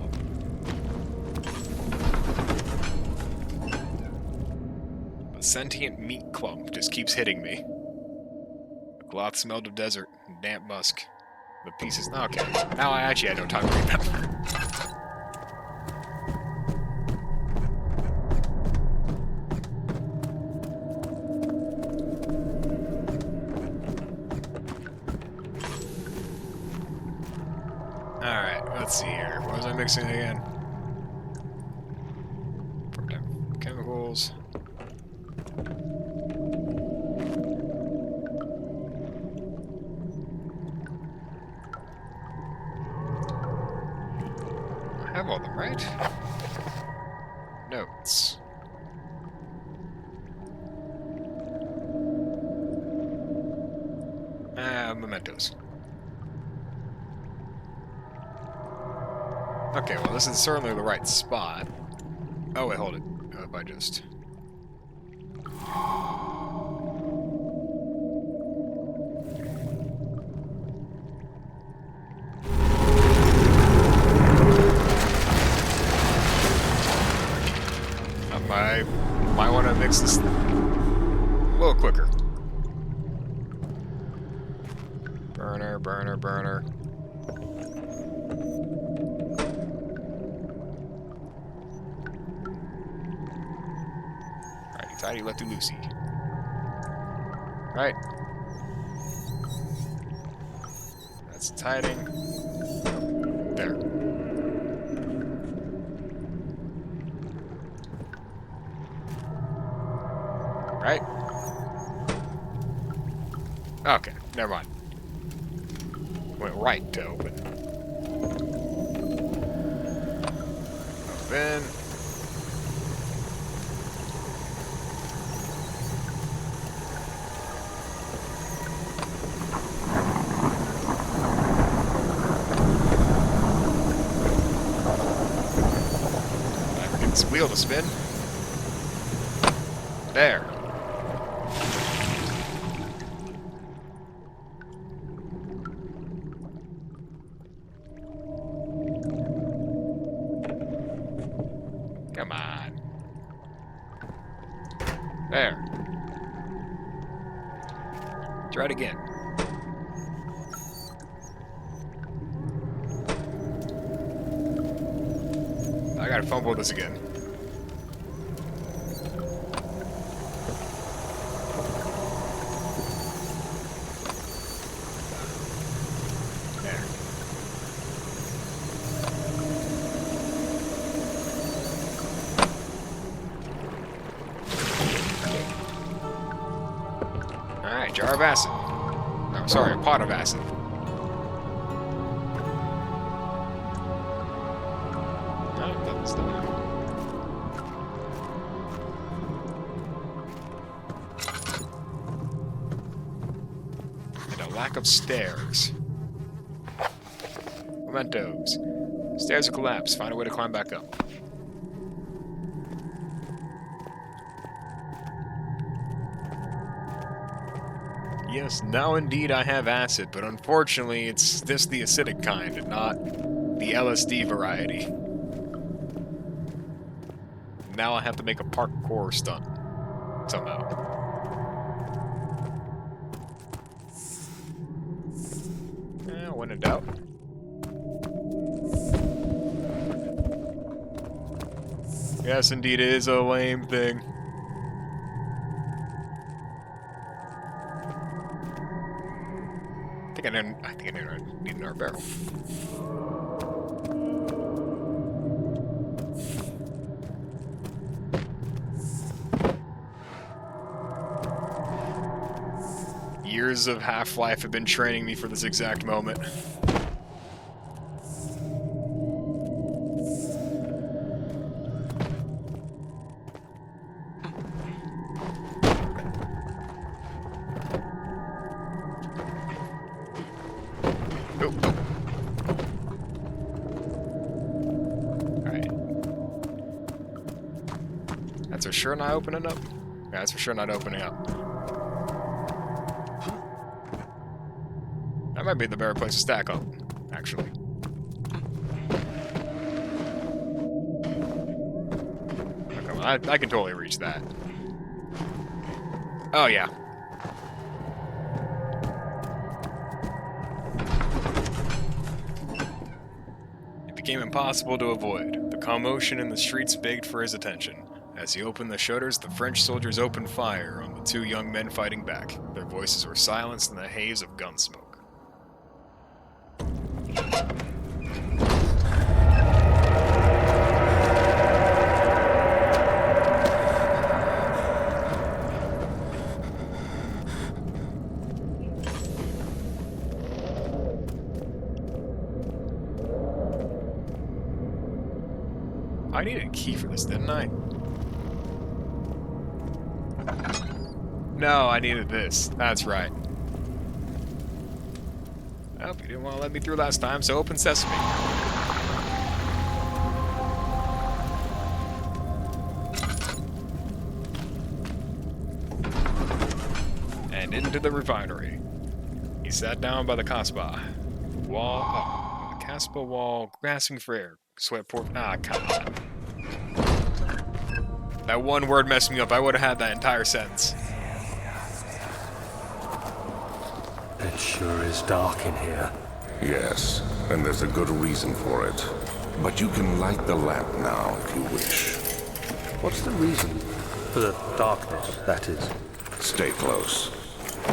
The sentient meat clump just keeps hitting me. The cloth smelled of desert and damp musk. The pieces... Okay. Now I actually had no time to read that. Alright, let's see here. What was I mixing again? Chemicals. I have all of them, right? Notes. Mementos. Okay, well, this is certainly the right spot. Oh, wait, hold it. If I just... I might want to mix this a little quicker. Burner, burner, burner. Tidy, lefty, loosey. Right. That's tiding. There. Right? Okay, never mind. Went right to open. Open. Wheel to spin. There. Come on. There. Try it again. I gotta fumble this again. Alright, jar of acid. No, sorry, a pot of acid. No, that's not. And a lack of stairs. Mementos. Stairs are collapsed. Find a way to climb back up. Yes, now indeed I have acid, but unfortunately it's just the acidic kind and not the LSD variety. now I have to make a parkour stunt. Somehow. When in doubt. Yes, indeed, it is a lame thing. I think I need another barrel. Years of Half-Life have been training me for this exact moment. That's for sure not opening up. Yeah, that's for sure not opening up. That might be the better place to stack up, actually. Okay, well, I can totally reach that. Oh, yeah. It became impossible to avoid. The commotion in the streets begged for his attention. As he opened the shutters, the French soldiers opened fire on the two young men fighting back. Their voices were silenced in the haze of gun smoke. I needed a key for this, didn't I? No, I needed this. That's right. Oh, you didn't want to let me through last time, so open sesame. And into the refinery. He sat down by the Casbah wall. Oh, the Casbah wall, grasping for air. Sweat poured. Ah, come on. That one word messed me up. I would have had that entire sentence. It sure is dark in here. Yes, and there's a good reason for it. But you can light the lamp now if you wish. What's the reason for the darkness, that is? Stay close.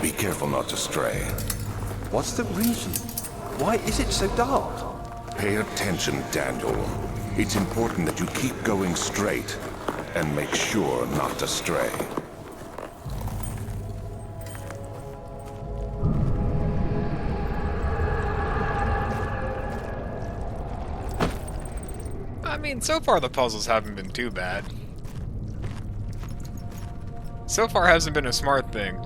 Be careful not to stray. What's the reason? Why is it so dark? Pay attention, Daniel. It's important that you keep going straight and make sure not to stray. I mean, so far the puzzles haven't been too bad. So far hasn't been a smart thing.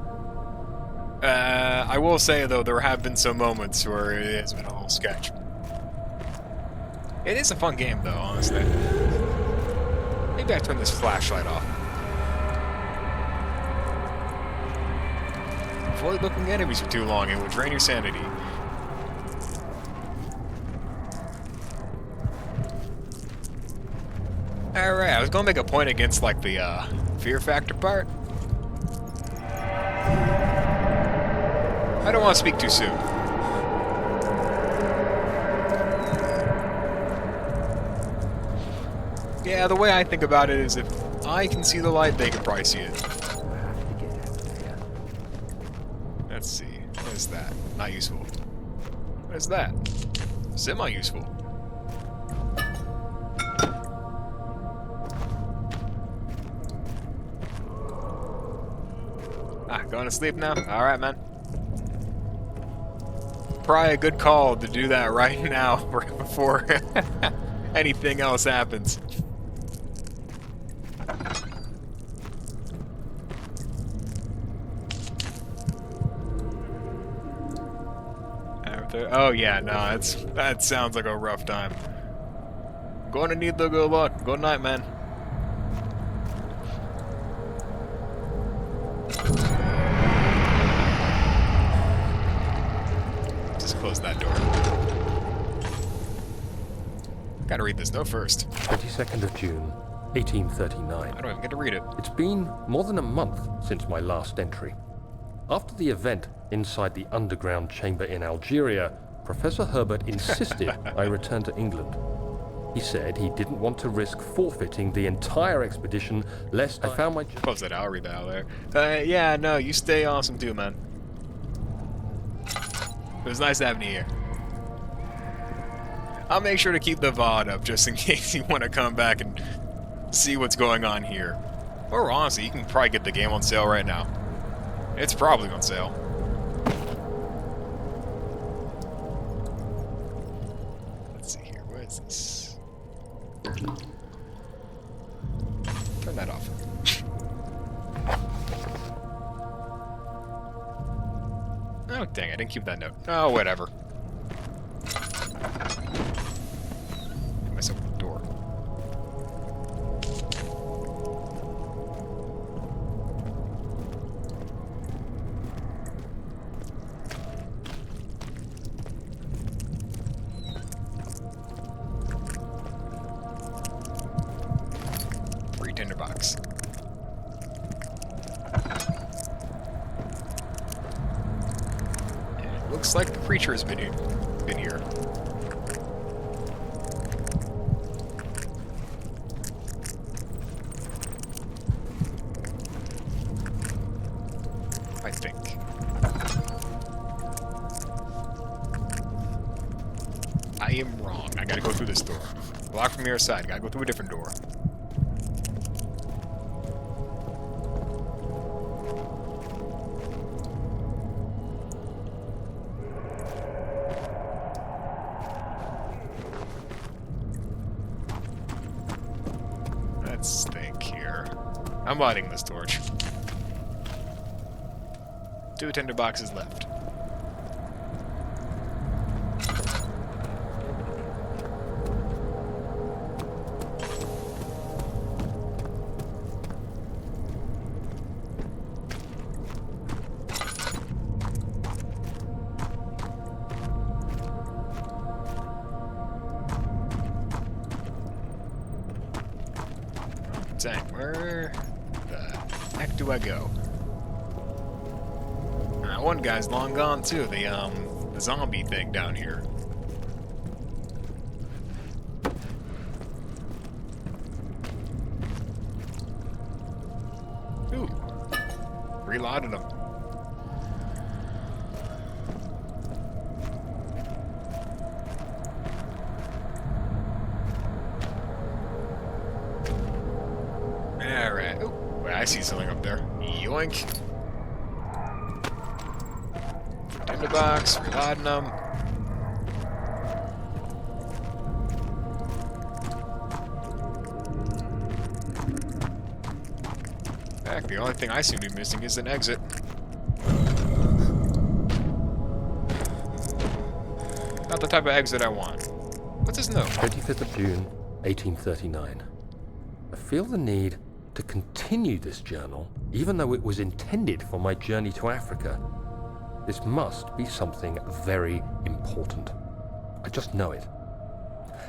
I will say, though, there have been some moments where it has been a little sketch. It is a fun game, though, honestly. Maybe I turn this flashlight off. Avoid looking at enemies for too long, it will drain your sanity. Alright, I was gonna make a point against, like, the, fear factor part. I don't want to speak too soon. Yeah, the way I think about it is if I can see the light, they can probably see it. Let's see. What is that? Not useful. What is that? Semi-useful. Ah, going to sleep now? Alright, man. Probably a good call to do that right now, right before anything else happens. Oh yeah, no, that sounds like a rough time. Going to need the good luck. Good night, man. Just close that door. Gotta read this note first. 22nd of June, 1839. I don't even get to read it. It's been more than a month since my last entry. After the event inside the underground chamber in Algeria, Professor Herbert insisted I return to England. He said he didn't want to risk forfeiting the entire expedition lest I found my... Close that out, I'll read that out there. Yeah, no, you stay awesome too, man. It was nice having you here. I'll make sure to keep the VOD up just in case you want to come back and see what's going on here. Or honestly, you can probably get the game on sale right now. It's probably on sale. Let's see here, where is this? Turn that off. Oh, dang, I didn't keep that note. Oh, whatever. Hit myself with the door. Free tinderbox. Looks like the preacher has been here. I think. I am wrong. I gotta go through this door. Blocked from your side. Gotta go through a different door. Let's think here. I'm lighting this torch. 2 tinderboxes left. Dang, where the heck do I go? One guy's long gone too, the zombie thing down here. Ooh. Reloaded him. Alright. Ooh, wait, I see something up there. Yoink. Tinderbox, reloading them. Heck, the only thing I seem to be missing is an exit. Not the type of exit I want. What's this note? 25th of June, 1839. I feel the need to continue this journal, even though it was intended for my journey to Africa. This must be something very important. I just know it.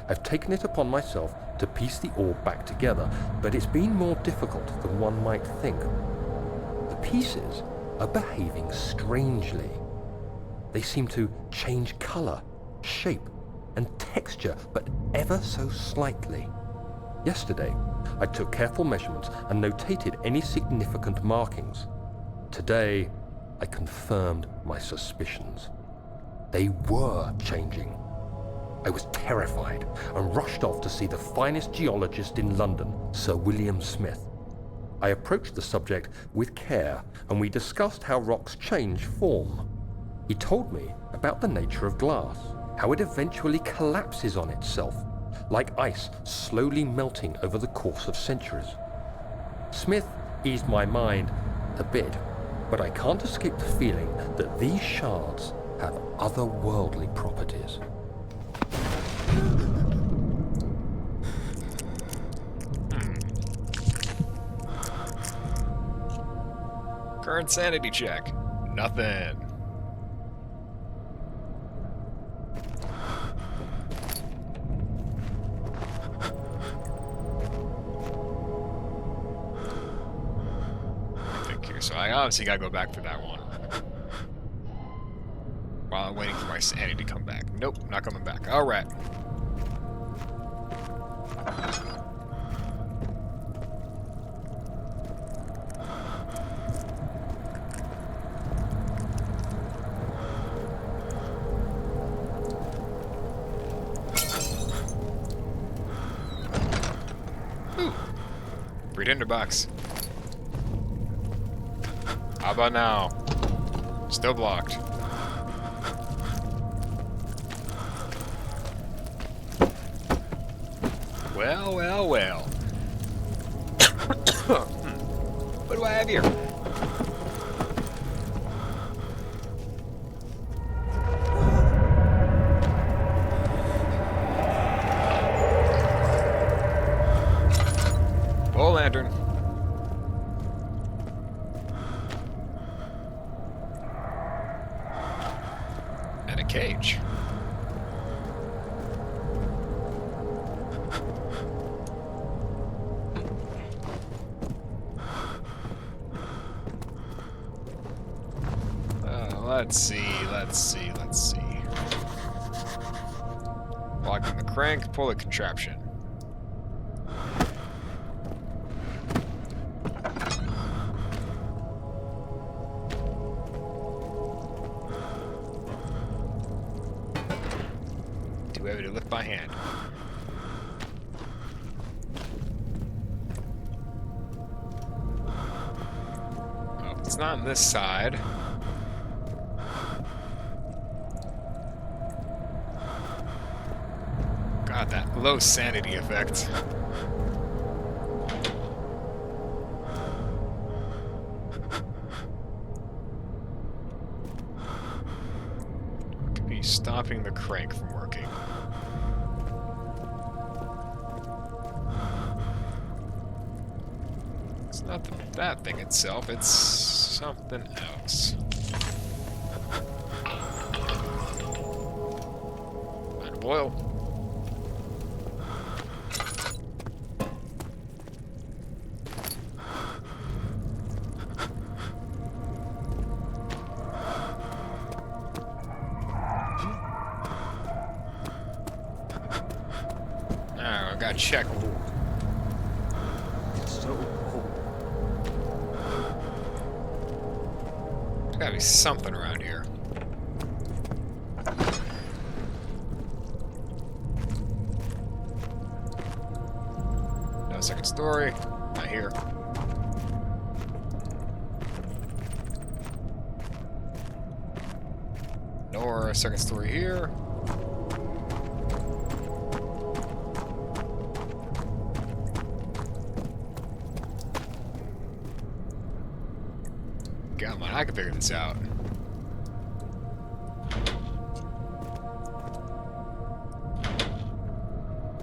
I've taken it upon myself to piece the orb back together, but it's been more difficult than one might think. The pieces are behaving strangely. They seem to change color, shape, and texture, but ever so slightly. Yesterday, I took careful measurements and notated any significant markings. Today, I confirmed my suspicions. They were changing. I was terrified and rushed off to see the finest geologist in London, Sir William Smith. I approached the subject with care and we discussed how rocks change form. He told me about the nature of glass, how it eventually collapses on itself, like ice slowly melting over the course of centuries. Smith eased my mind a bit, but I can't escape the feeling that these shards have otherworldly properties. Current sanity check. Nothing. here, so I obviously gotta go back for that one. While I'm waiting for my sanity to come back. Nope, not coming back. Alright. Ooh. Free tinderbox. How about now? Still blocked. Well, well, well. What do I have here? Full lantern. And a cage. Let's see. Locking the crank, pull the contraption. Too heavy to lift by hand. Oh, it's not on this side. God, that low sanity effect. Could be stopping the crank from working. It's not that thing itself, it's something else. And boil. I gotta check. It's so cold. There's gotta be something around here. No second story. Not here. Nor a second story here. Come on, I can figure this out.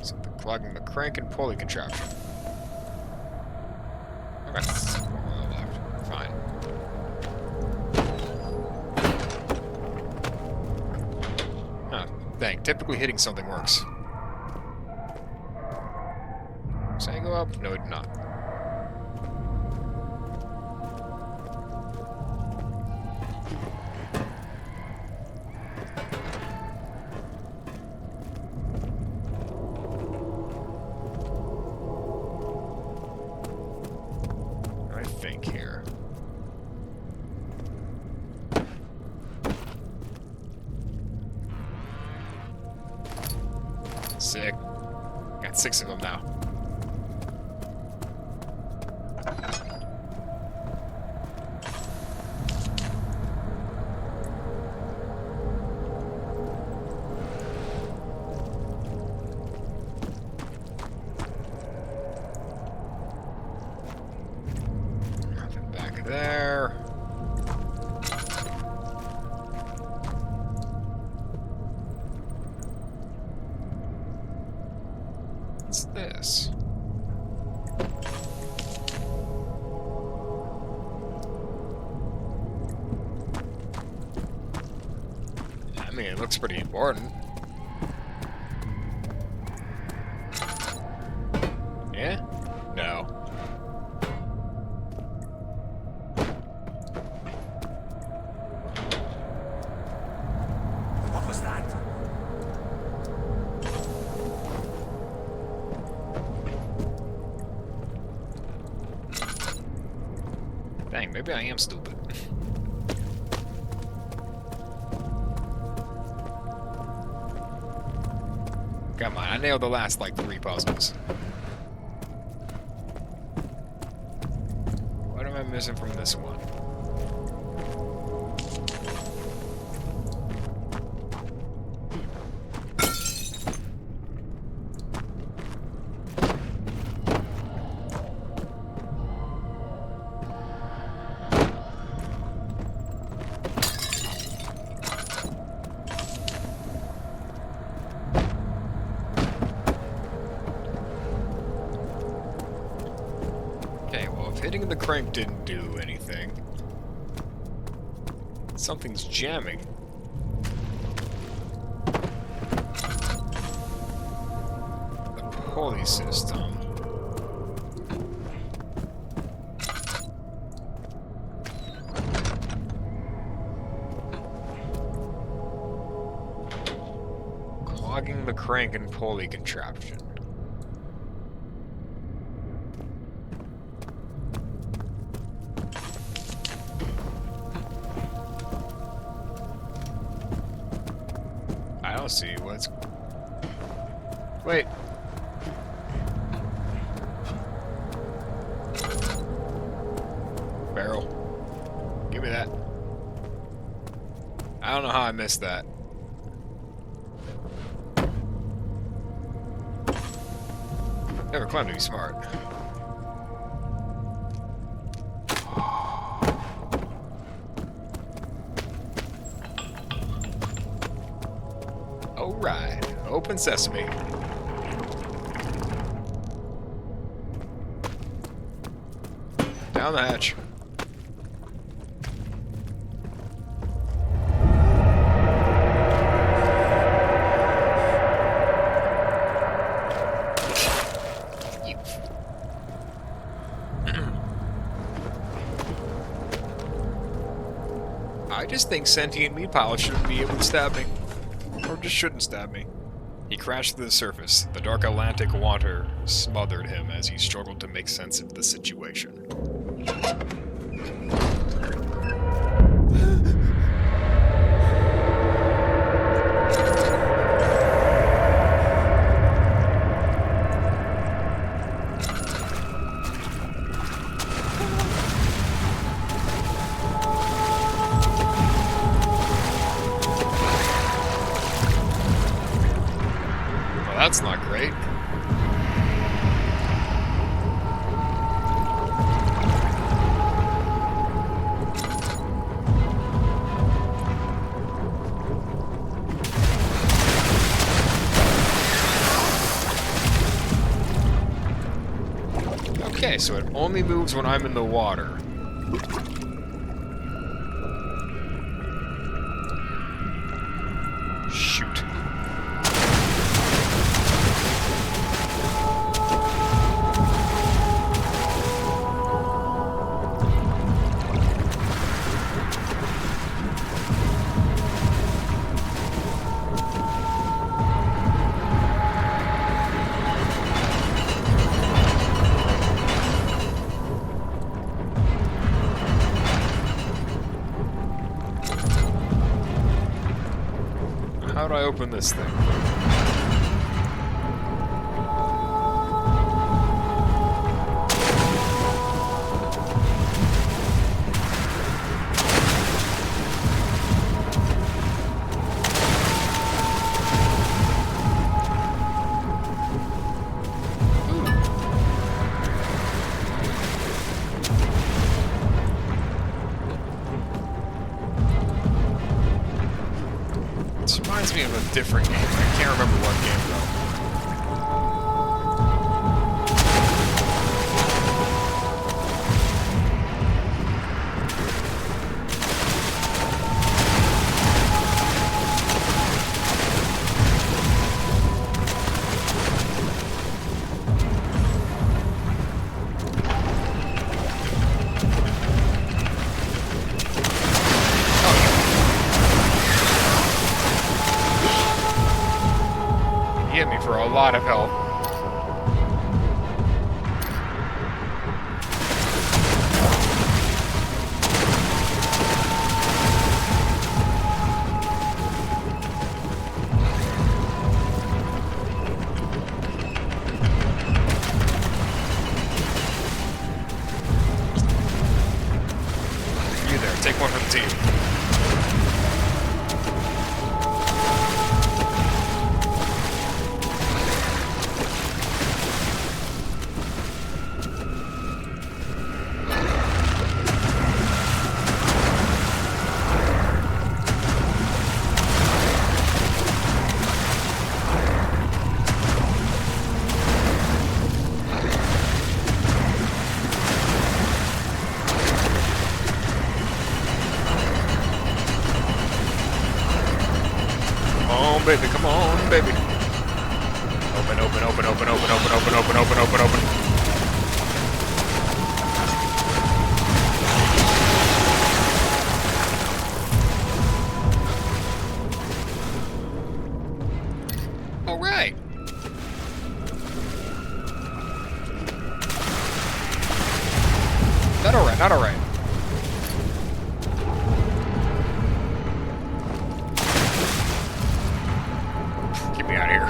Something clogging the crank and pulley contraption. Okay, that's one more left. Fine. Huh, dang, typically hitting something works. Saying go up? No, it did not. Here. Sick. Got 6 of them now. There. What's this? I mean, it looks pretty important. Yeah? No. Maybe I am stupid. Come on, I nailed the last, like, 3 puzzles. What am I missing from this one? Okay, well, if hitting the crank didn't do anything, something's jamming. The pulley system. Clogging the crank and pulley contraption. I don't see what's... Wait. Barrel. Give me that. I don't know how I missed that. Never claimed to be smart. Alright, open sesame. Down the hatch. I just think sentient meat piles shouldn't be able to stab me. Or just shouldn't stab me. He crashed to the surface. The dark Atlantic water smothered him as he struggled to make sense of the situation. That's not great. Okay, so it only moves when I'm in the water. Shoot. How do I open this thing? This reminds me of a different game. I can't remember what game though. He hit me for a lot of help. team. Baby, come on, baby. Open, open, open, open, open, open, open, open, open, open, open. All right. Not all right, not all right. Get me out of here.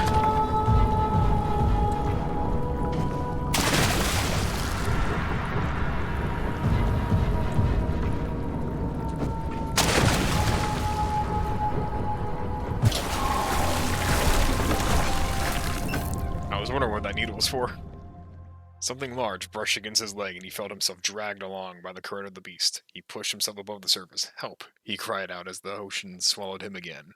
I was wondering what that needle was for. Something large brushed against his leg, and he felt himself dragged along by the current of the beast. He pushed himself above the surface. "Help!" he cried out as the ocean swallowed him again.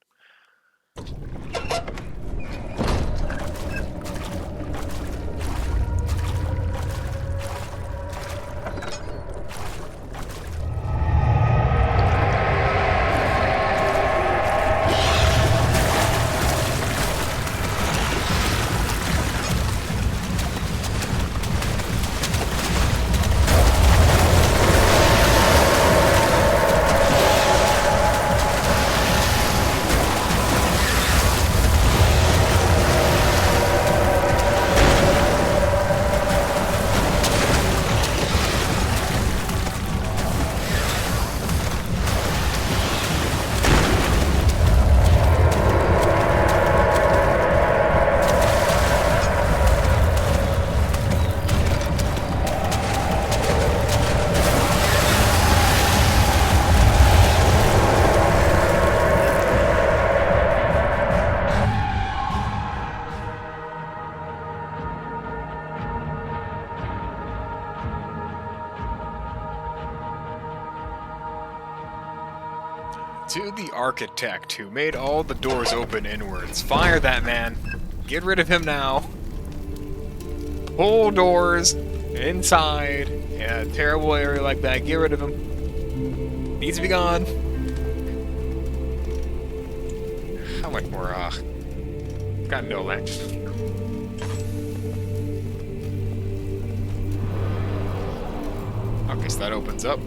To the architect who made all the doors open inwards. Fire that man. Get rid of him now. Pull doors inside in a terrible area like that. Get rid of him. Needs to be gone. How much more, got no length. Okay, so that opens up.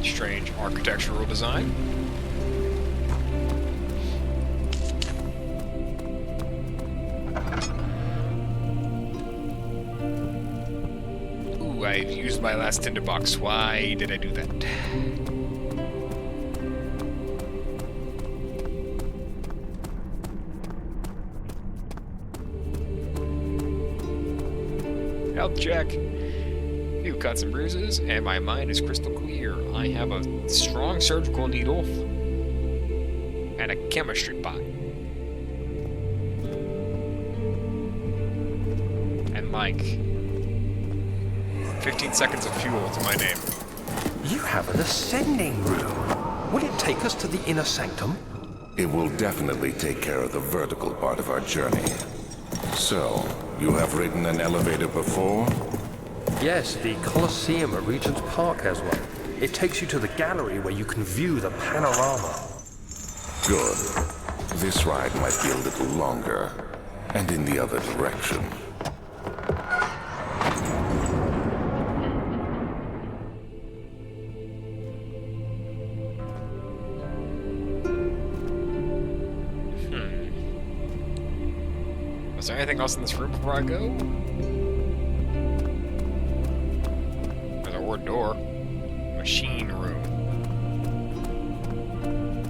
Strange architectural design. Ooh, I've used my last tinderbox. Why did I do that? Health check. Few cuts and bruises, and my mind is crystal clear. I have a strong surgical needle and a chemistry pot. And like 15 seconds of fuel to my name. You have an ascending room. Will it take us to the inner sanctum? It will definitely take care of the vertical part of our journey. So, you have ridden an elevator before? Yes, the Colosseum at Regent's Park has one. It takes you to the gallery where you can view the panorama. Good. This ride might be a little longer, and in the other direction. Was there anything else in this room before I go? There's a word door. Machine room.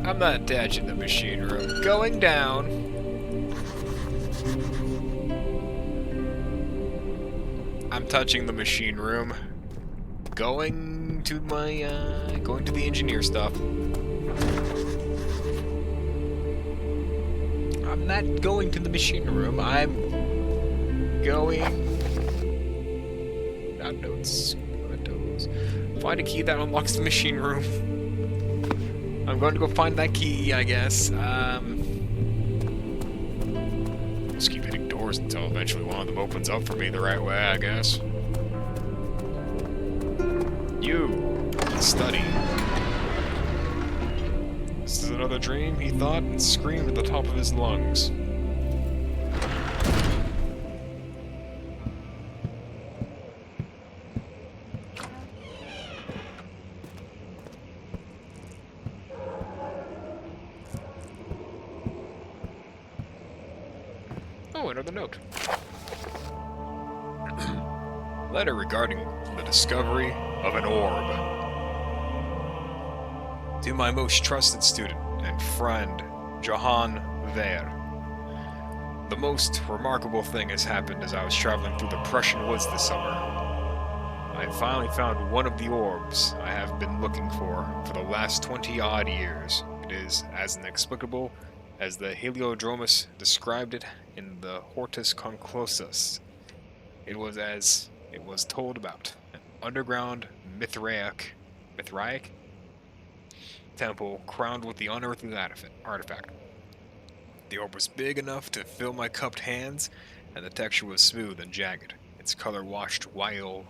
I'm not attaching the machine room. Going down. I'm touching the machine room. Going to the engineer stuff. I'm not going to the machine room. I'm going... Not notes. Find a key that unlocks the machine room. I'm going to go find that key, I guess. Just keep hitting doors until eventually one of them opens up for me the right way, I guess. You study. This is another dream, he thought, and screamed at the top of his lungs. Oh, another note. Letter regarding the discovery of an orb. To my most trusted student and friend, Johann Wehr. The most remarkable thing has happened as I was traveling through the Prussian woods this summer. I finally found one of the orbs I have been looking for the last 20-odd years. It is as inexplicable as the Heliodromus described it in the Hortus Conclosus. It was as it was told about, an underground Mithraic temple crowned with the unearthly artifact. The orb was big enough to fill my cupped hands, and the texture was smooth and jagged. Its color washed while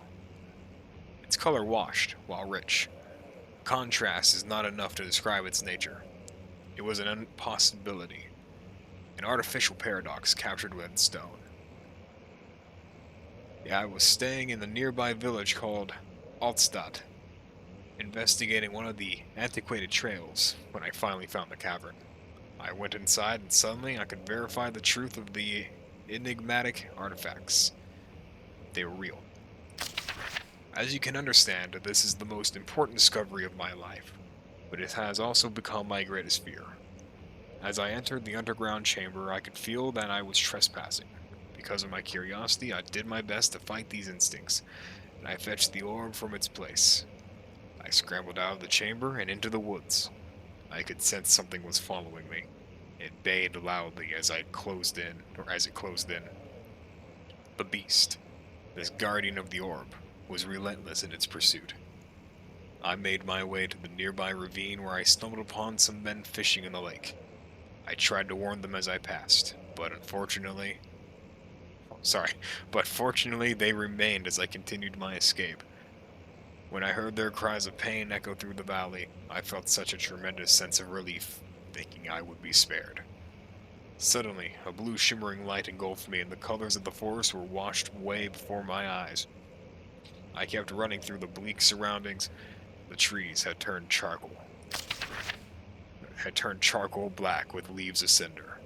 rich. Contrast is not enough to describe its nature. It was an impossibility, an artificial paradox captured within stone. Yeah, I was staying in the nearby village called Altstadt, investigating one of the antiquated trails when I finally found the cavern. I went inside and suddenly I could verify the truth of the enigmatic artifacts. They were real. As you can understand, this is the most important discovery of my life, but it has also become my greatest fear. As I entered the underground chamber, I could feel that I was trespassing. Because of my curiosity, I did my best to fight these instincts, and I fetched the orb from its place. I scrambled out of the chamber and into the woods. I could sense something was following me. It bayed loudly as it closed in. The beast, this guardian of the orb, was relentless in its pursuit. I made my way to the nearby ravine where I stumbled upon some men fishing in the lake. I tried to warn them as I passed, but fortunately they remained as I continued my escape. When I heard their cries of pain echo through the valley, I felt such a tremendous sense of relief, thinking I would be spared. Suddenly, a blue shimmering light engulfed me, and the colors of the forest were washed away before my eyes. I kept running through the bleak surroundings. The trees had turned charcoal black with leaves of cinder.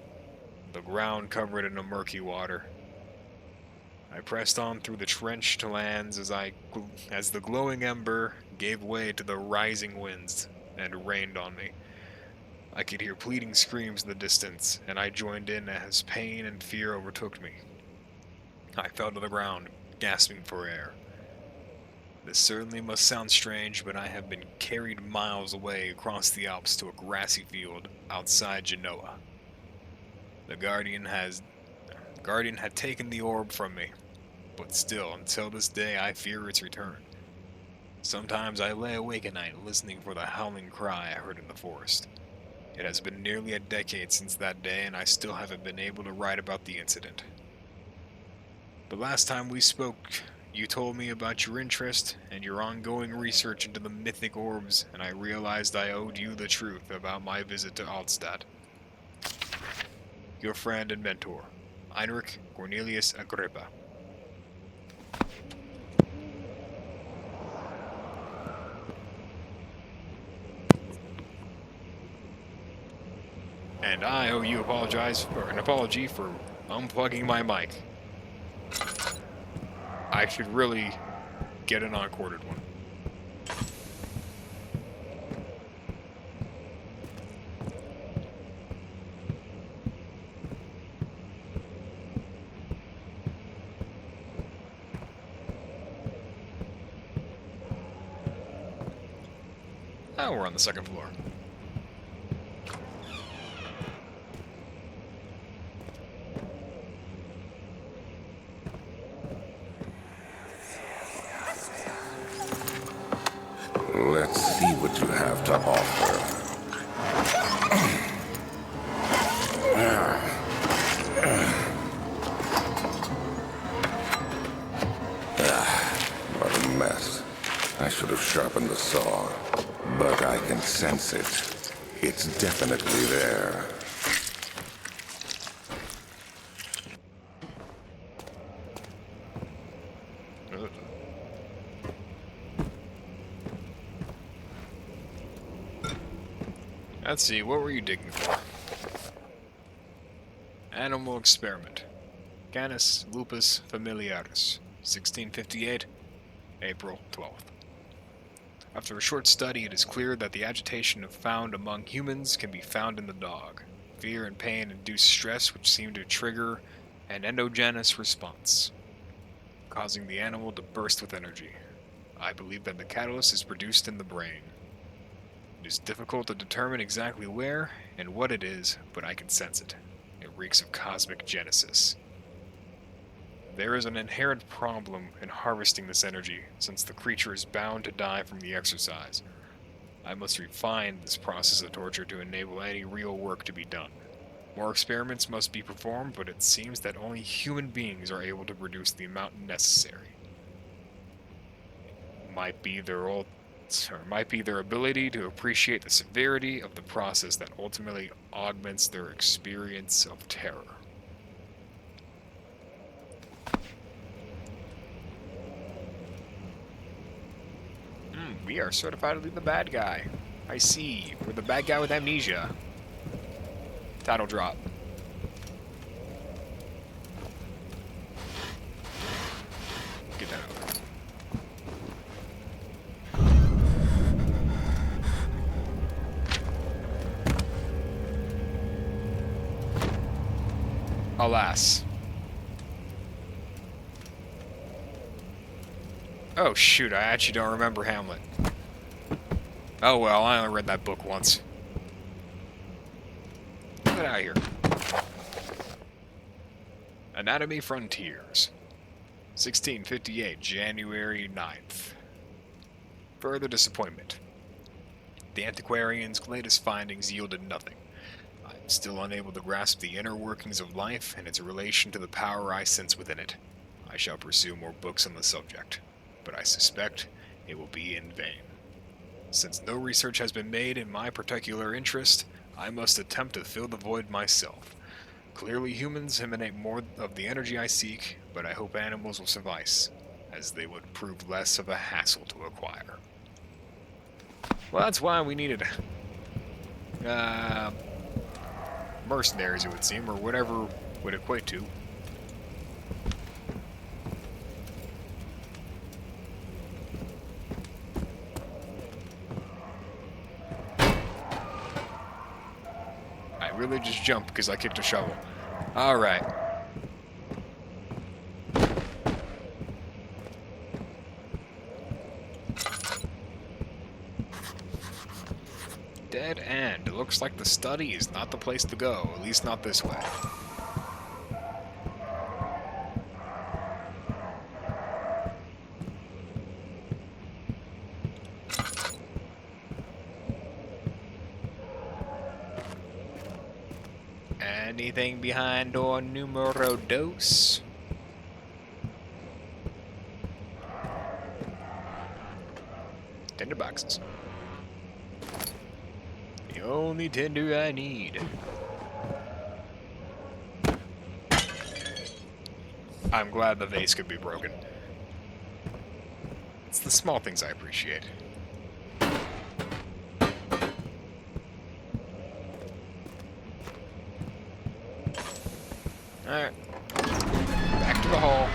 The ground covered in a murky water. I pressed on through the trenched lands as the glowing ember gave way to the rising winds and rained on me. I could hear pleading screams in the distance, and I joined in as pain and fear overtook me. I fell to the ground, gasping for air. This certainly must sound strange, but I have been carried miles away across the Alps to a grassy field outside Genoa. The Guardian had taken the orb from me, but still, until this day, I fear its return. Sometimes I lay awake at night listening for the howling cry I heard in the forest. It has been nearly a decade since that day, and I still haven't been able to write about the incident. The last time we spoke, you told me about your interest and your ongoing research into the mythic orbs, and I realized I owed you the truth about my visit to Altstadt. Your friend and mentor, Heinrich Cornelius Agrippa. And I owe you an apology for unplugging my mic. I should really get an uncorded one. Oh, we're on the second floor. Let's see what you have to offer. What a mess. I should have sharpened the saw, but I can sense it. It's definitely there. Ugh. Let's see, what were you digging for? Animal experiment. Canis lupus familiaris, 1658, April 12th. After a short study, it is clear that the agitation found among humans can be found in the dog. Fear and pain induce stress which seem to trigger an endogenous response, causing the animal to burst with energy. I believe that the catalyst is produced in the brain. It is difficult to determine exactly where and what it is, but I can sense it. It reeks of cosmic genesis. There is an inherent problem in harvesting this energy, since the creature is bound to die from the exercise. I must refine this process of torture to enable any real work to be done. More experiments must be performed, but it seems that only human beings are able to produce the amount necessary. Might be their ability to appreciate the severity of the process that ultimately augments their experience of terror. We are certifiably the bad guy. I see. We're the bad guy with amnesia. Title drop. Get that over. Alas. Oh shoot, I actually don't remember Hamlet. Oh well, I only read that book once. Get out of here. Anatomy Frontiers. 1658, January 9th. Further disappointment. The antiquarian's latest findings yielded nothing. I am still unable to grasp the inner workings of life and its relation to the power I sense within it. I shall pursue more books on the subject, but I suspect it will be in vain. Since no research has been made in my particular interest, I must attempt to fill the void myself. Clearly humans emanate more of the energy I seek, but I hope animals will suffice, as they would prove less of a hassle to acquire. Well, that's why we needed mercenaries, it would seem, or whatever would equate to. I really just jumped because I kicked a shovel. Alright. Dead end. It looks like the study is not the place to go, at least not this way. Anything behind door numero dos? Tinder boxes. The only tinder I need. I'm glad the vase could be broken. It's the small things I appreciate. Alright. Back to the hall.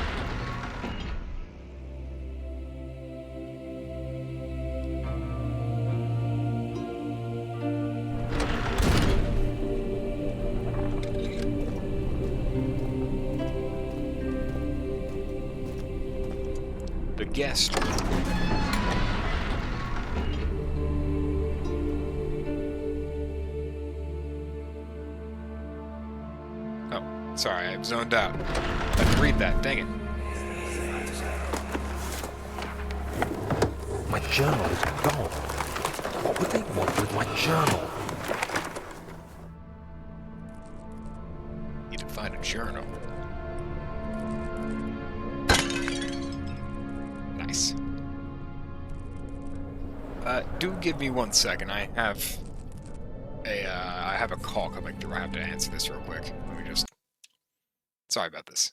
The guest room. Sorry, I zoned out. I had to read that, dang it. My journal is gone. What would they want with my journal? Need to find a journal. Nice. Do give me 1 second. I have a call coming through. I have to answer this real quick. Let me just. Sorry about this.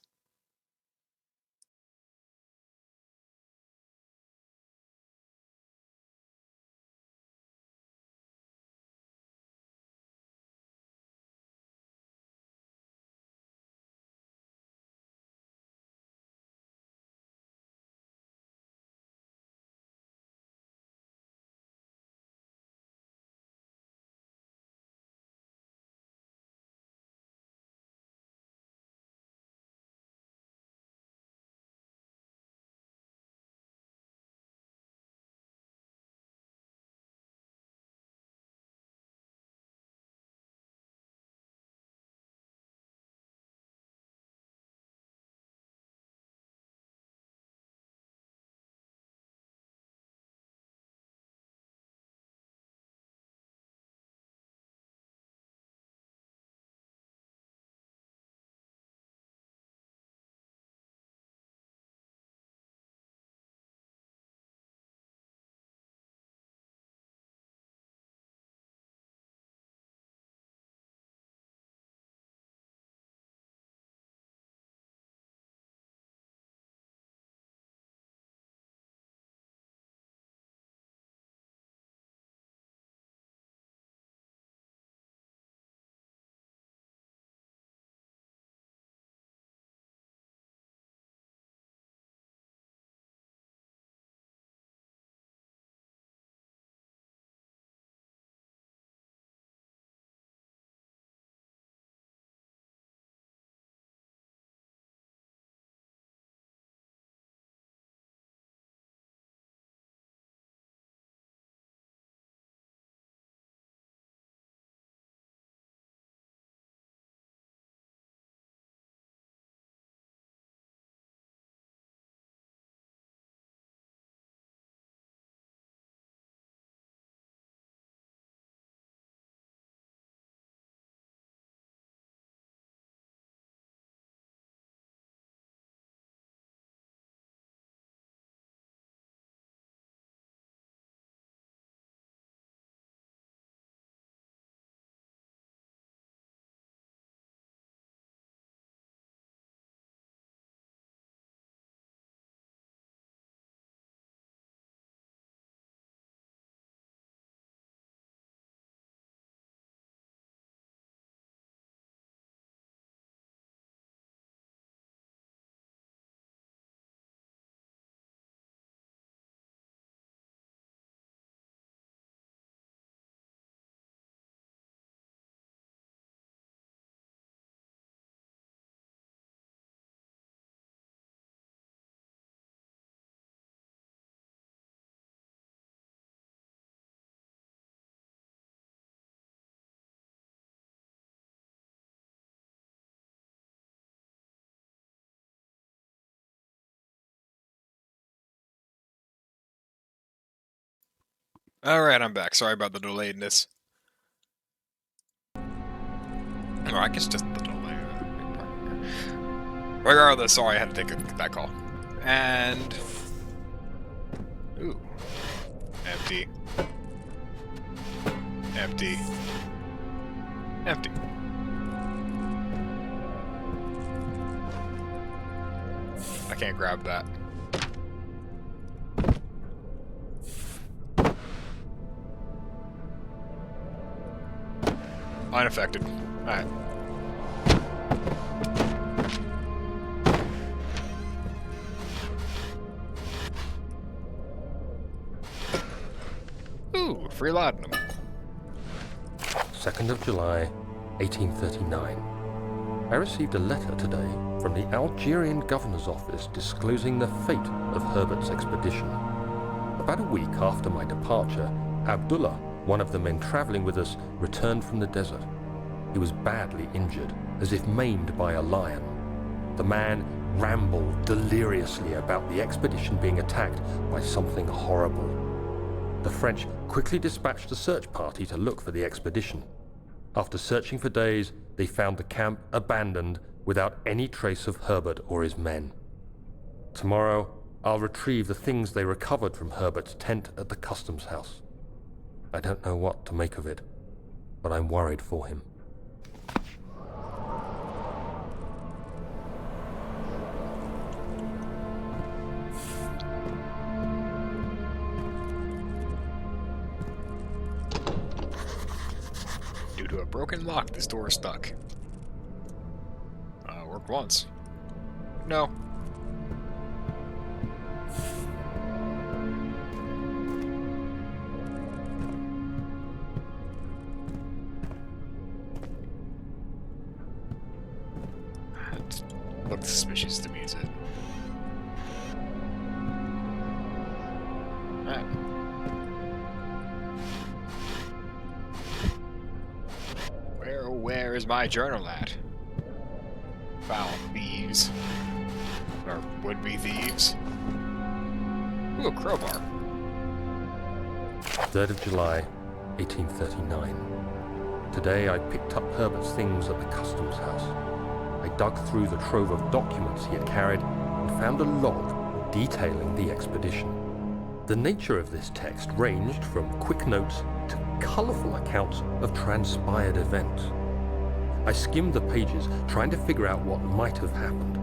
Alright, I'm back. Sorry about the delayedness. Or I guess just the delay. Regardless, sorry I had to take that call. And... Ooh. Empty. Empty. Empty. I can't grab that. Unaffected. Alright. Ooh, free laudanum. 2nd of July, 1839. I received a letter today from the Algerian governor's office disclosing the fate of Herbert's expedition. About a week after my departure, Abdullah, one of the men traveling with us, returned from the desert. He was badly injured as if maimed by a lion. The man rambled deliriously about the expedition being attacked by something horrible. The French quickly dispatched a search party to look for the expedition. After searching for days, they found the camp abandoned without any trace of Herbert or his men. Tomorrow, I'll retrieve the things they recovered from Herbert's tent at the customs house. I don't know what to make of it, but I'm worried for him. Due to a broken lock, this door is stuck. Worked once. No. That looked suspicious to me, is it? Alright. Where is my journal at? Foul thieves. Or would-be thieves. Ooh, a crowbar. 3rd of July, 1839. Today I picked up Herbert's things at the customs house. I dug through the trove of documents he had carried and found a log detailing the expedition. The nature of this text ranged from quick notes to colourful accounts of transpired events. I skimmed the pages, trying to figure out what might have happened.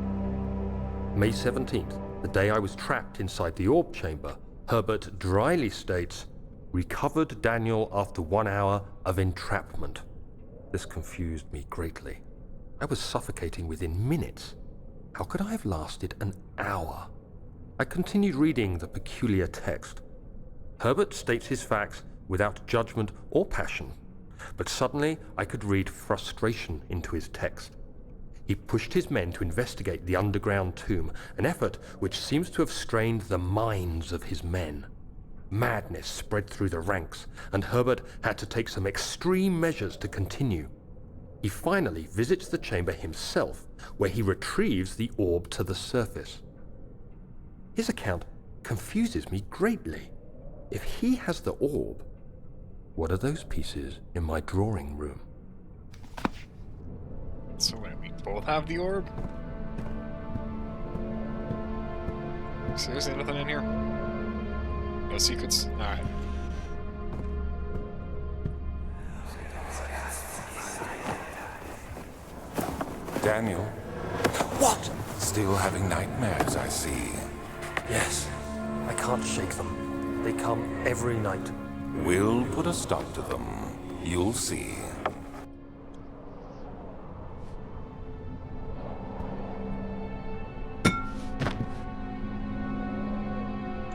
May 17th, the day I was trapped inside the orb chamber, Herbert dryly states, "Recovered Daniel after 1 hour of entrapment." This confused me greatly. I was suffocating within minutes. How could I have lasted an hour? I continued reading the peculiar text. Herbert states his facts without judgment or passion. But suddenly, I could read frustration into his text. He pushed his men to investigate the underground tomb, an effort which seems to have strained the minds of his men. Madness spread through the ranks, and Herbert had to take some extreme measures to continue. He finally visits the chamber himself, where he retrieves the orb to the surface. His account confuses me greatly. If he has the orb, what are those pieces in my drawing room? So when we both have the orb? Seriously, nothing in here? No secrets? Alright. Daniel, What? still having nightmares, I see. Yes, I can't shake them. They come every night. We'll put a stop to them. You'll see.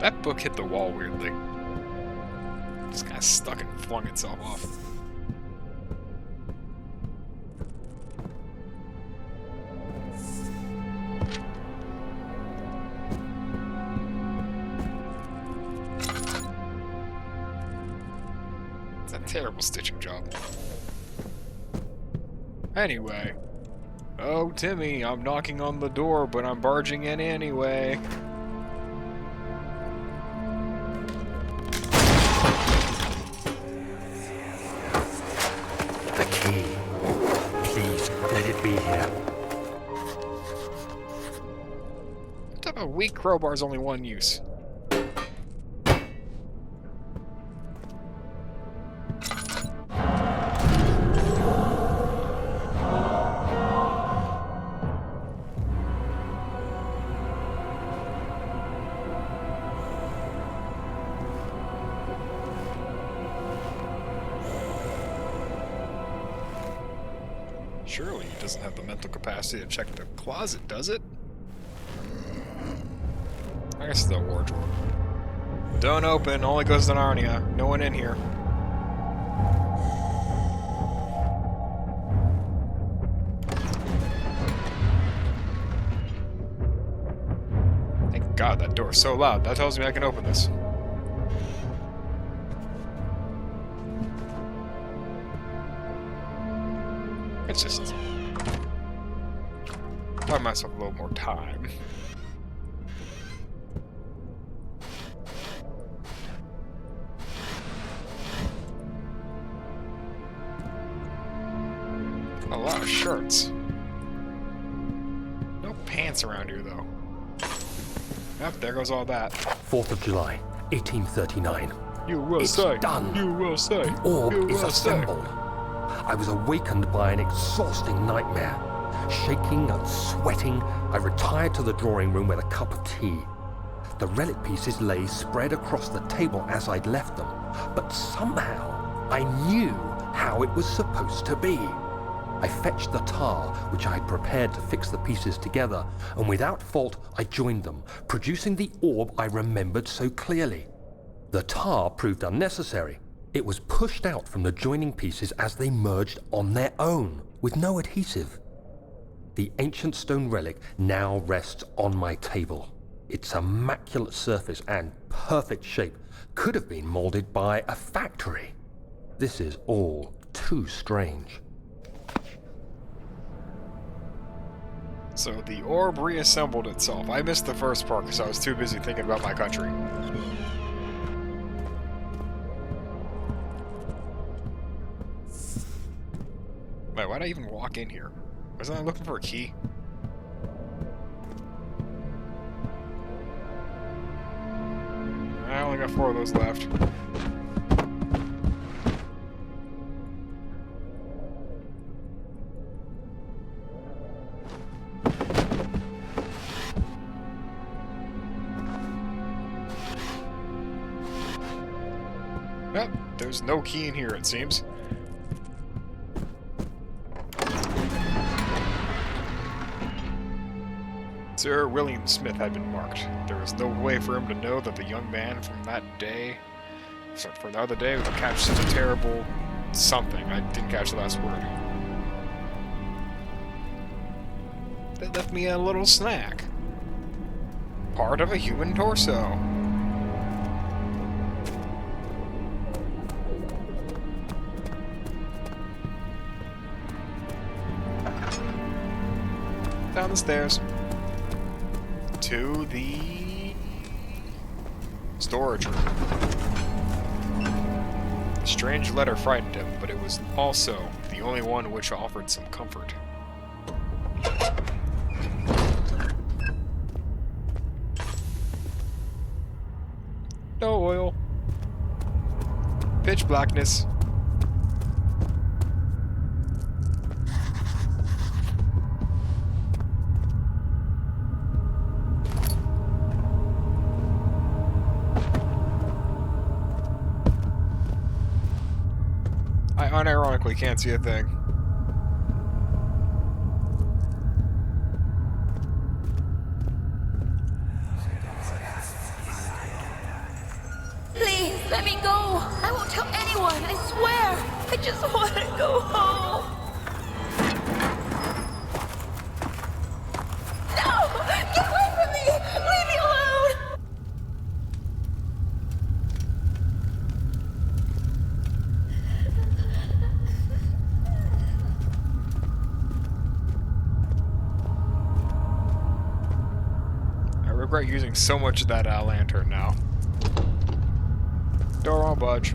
That book hit the wall weirdly. Just kind of stuck and flung itself off. It's a terrible stitching job. Anyway. Oh, Timmy, I'm knocking on the door, but I'm barging in anyway. The key. Please, let it be here. What type of weak crowbar is only one use? Surely it doesn't have the mental capacity to check the closet, does it? I guess it's the wardrobe. Don't open, only goes to Narnia. No one in here. Thank God that door's so loud. That tells me I can open this. It's just Buy myself a little more time. A lot of shirts. No pants around here, though. Yep, there goes all that. 4th of July, 1839. USA! It's done. USA! The orb is USA. assembled. I was awakened by an exhausting nightmare. Shaking and sweating, I retired to the drawing room with a cup of tea. The relic pieces lay spread across the table as I'd left them, but somehow I knew how it was supposed to be. I fetched the tar, which I had prepared to fix the pieces together, and without fault I joined them, producing the orb I remembered so clearly. The tar proved unnecessary. It was pushed out from the joining pieces as they merged on their own, with no adhesive. The ancient stone relic now rests on my table. Its immaculate surface and perfect shape could have been molded by a factory. This is all too strange. So the orb reassembled itself. I missed the first part because I was too busy thinking about my country. Wait, why'd I even walk in here? Wasn't I looking for a key? I only got 4 of those left. Yep, there's no key in here, it seems. Sir William Smith had been marked. There was no way for him to know that the young man from that day, for the other day, would catch such a terrible something. I didn't catch the last word. They left me a little snack. Part of a human torso. Down the stairs. To the storage room. The strange letter frightened him, but it was also the only one which offered some comfort. No oil. Pitch blackness. I unironically can't see a thing. Please, let me go. I won't tell anyone, I swear. I just want to go home. No! Get away from me! Leave me alone! I regret using so much of that lantern now. Door won't budge.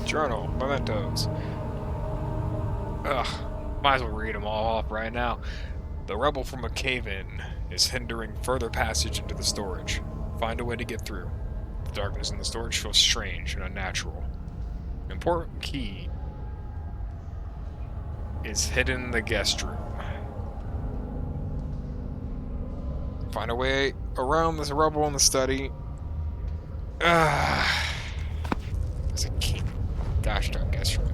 Journal, mementos. Ugh, might as well read them all off right now. The rebel from a cave-in is hindering further passage into the storage. Find a way to get through. The darkness in the storage feels strange and unnatural. Important key is hidden in the guest room. Find a way around this rebel in the study. There's a key. Gosh darn guest room.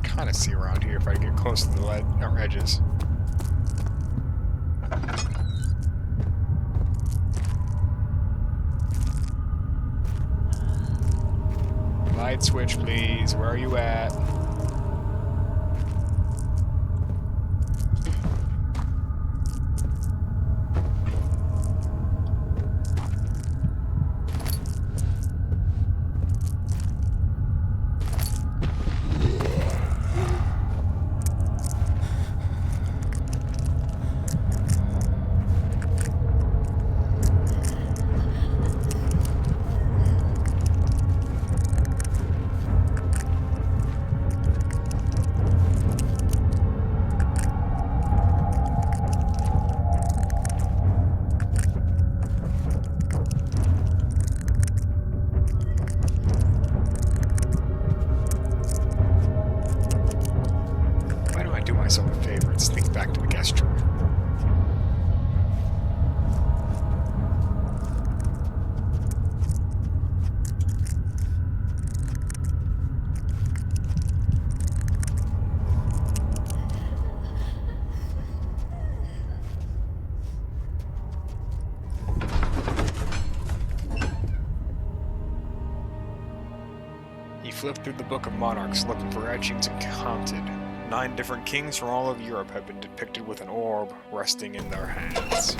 Kind of see around here if I get close to the edges. light switch, please. Where are you at? Why do I do myself a favor and sneak back to the guest room? He flipped through the Book of Monarchs looking for etchings and counted. 9 different kings from all of Europe have been depicted with an orb resting in their hands.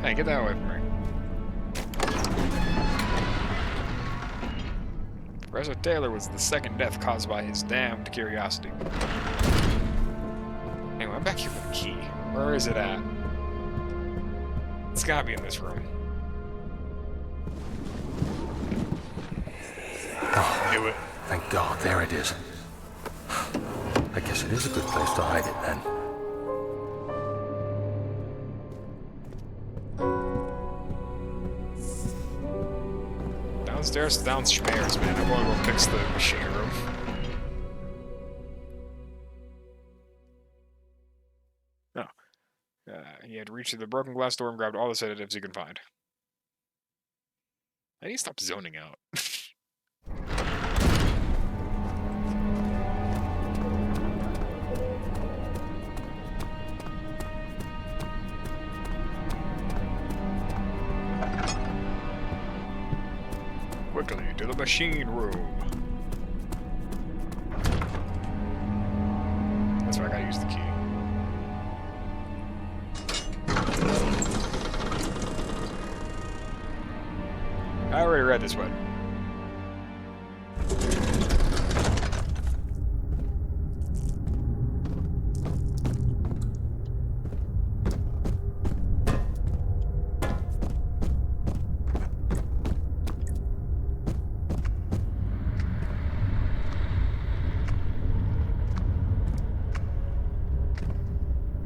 Hey, get that away from me. Professor Taylor was the second death caused by his damned curiosity. Anyway, I'm back here for the key. Where is it at? It's gotta be in this room. Knew it. Thank God, there it is. I guess it is a good place to hide it then. Downstairs, down Schmears, man. I'm going to go fix the machine room. No. He had reached through the broken glass door and grabbed all the sedatives he could find. I need to stop zoning out. Quickly to the machine room. That's where I gotta use the key. I already read this one.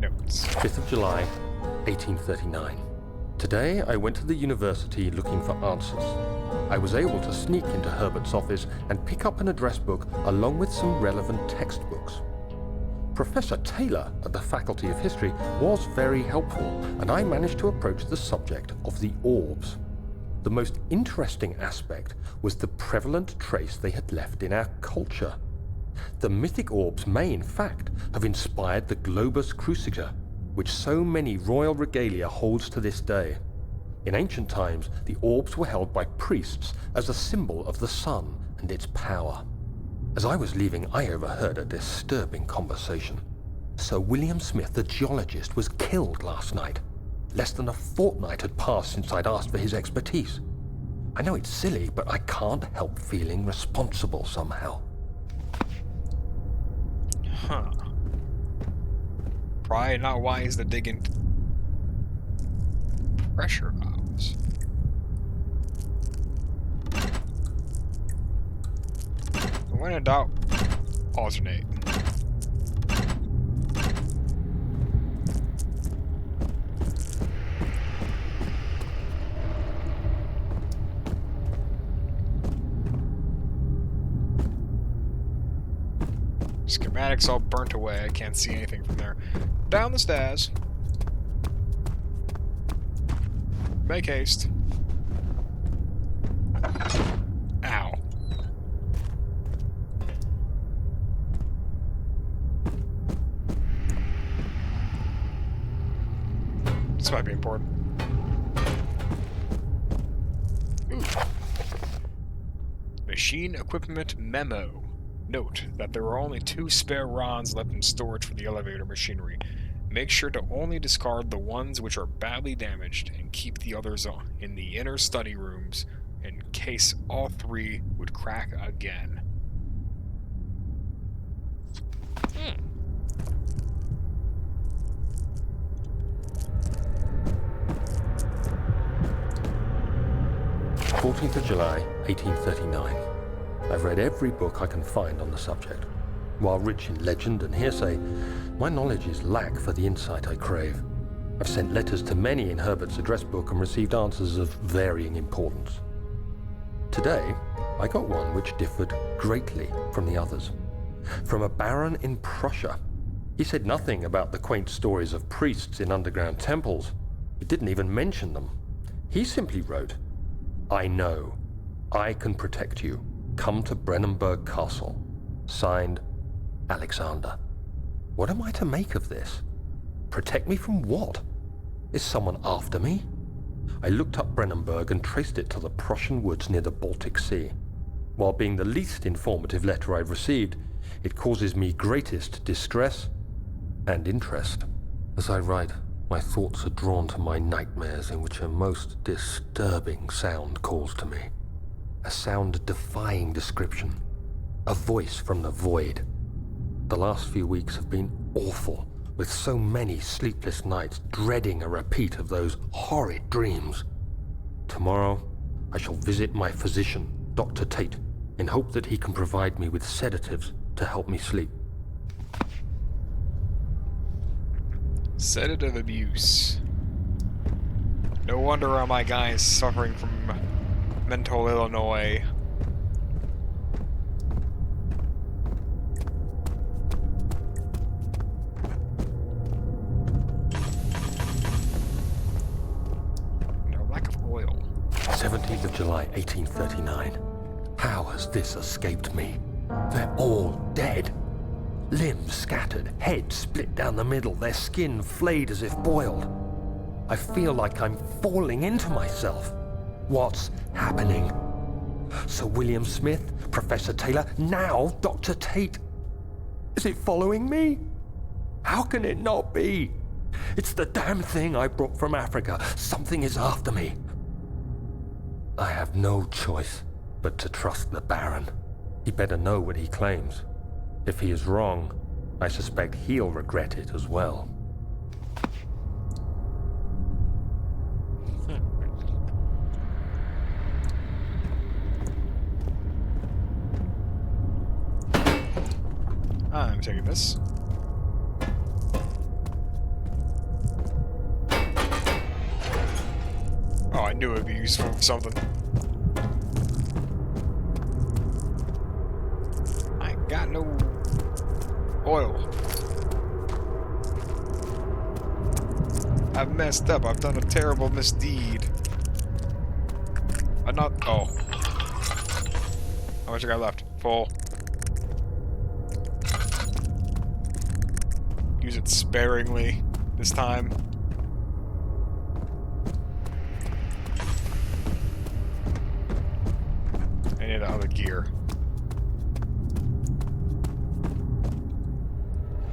Notes. 5th of July, 1839. Today, I went to the university looking for answers. I was able to sneak into Herbert's office and pick up an address book along with some relevant textbooks. Professor Taylor at the Faculty of History was very helpful, and I managed to approach the subject of the orbs. The most interesting aspect was the prevalent trace they had left in our culture. The mythic orbs may, in fact, have inspired the globus cruciger, which so many royal regalia holds to this day. In ancient times, the orbs were held by priests as a symbol of the sun and its power. As I was leaving, I overheard a disturbing conversation. Sir William Smith, the geologist, was killed last night. Less than a fortnight had passed since I'd asked for his expertise. I know it's silly, but I can't help feeling responsible somehow. Huh. Probably not wise to dig into pressure valves. When in doubt, alternate. Schematics all burnt away. I can't see anything from there. Down the stairs. Make haste. Ow. This might be important. Ooh. Machine equipment memo. Note that there are only 2 spare rods left in storage for the elevator machinery. Make sure to only discard the ones which are badly damaged and keep the others in the inner study rooms in case all 3 would crack again. 14th of July, 1839. I've read every book I can find on the subject. While rich in legend and hearsay, my knowledge is lack for the insight I crave. I've sent letters to many in Herbert's address book and received answers of varying importance. Today, I got one which differed greatly from the others. From a baron in Prussia. He said nothing about the quaint stories of priests in underground temples. He didn't even mention them. He simply wrote, "I know. I can protect you. Come to Brennenburg Castle." Signed, Alexander. What am I to make of this? Protect me from what? Is someone after me? I looked up Brennenburg and traced it to the Prussian woods near the Baltic Sea. While being the least informative letter I've received, it causes me greatest distress and interest. As I write, my thoughts are drawn to my nightmares in which a most disturbing sound calls to me. A sound defying description. A voice from the void. The last few weeks have been awful, with so many sleepless nights dreading a repeat of those horrid dreams. Tomorrow, I shall visit my physician, Dr. Tate, in hope that he can provide me with sedatives to help me sleep. Sedative abuse. No wonder all my guys suffering from mental Illinois. No lack of oil. 17th of July, 1839. How has this escaped me? They're all dead. Limbs scattered, heads split down the middle, their skin flayed as if boiled. I feel like I'm falling into myself. What's happening? Sir William Smith, Professor Taylor, now Dr. Tate. Is it following me? How can it not be? It's the damn thing I brought from Africa. Something is after me. I have no choice but to trust the Baron. He better know what he claims. If he is wrong, I suspect he'll regret it as well. I'm taking this. Oh, I knew it would be useful for something. I ain't got no oil. I've messed up. I've done a terrible misdeed. I'm not. Oh. How much I got left? Full. Use it sparingly this time. I need other gear.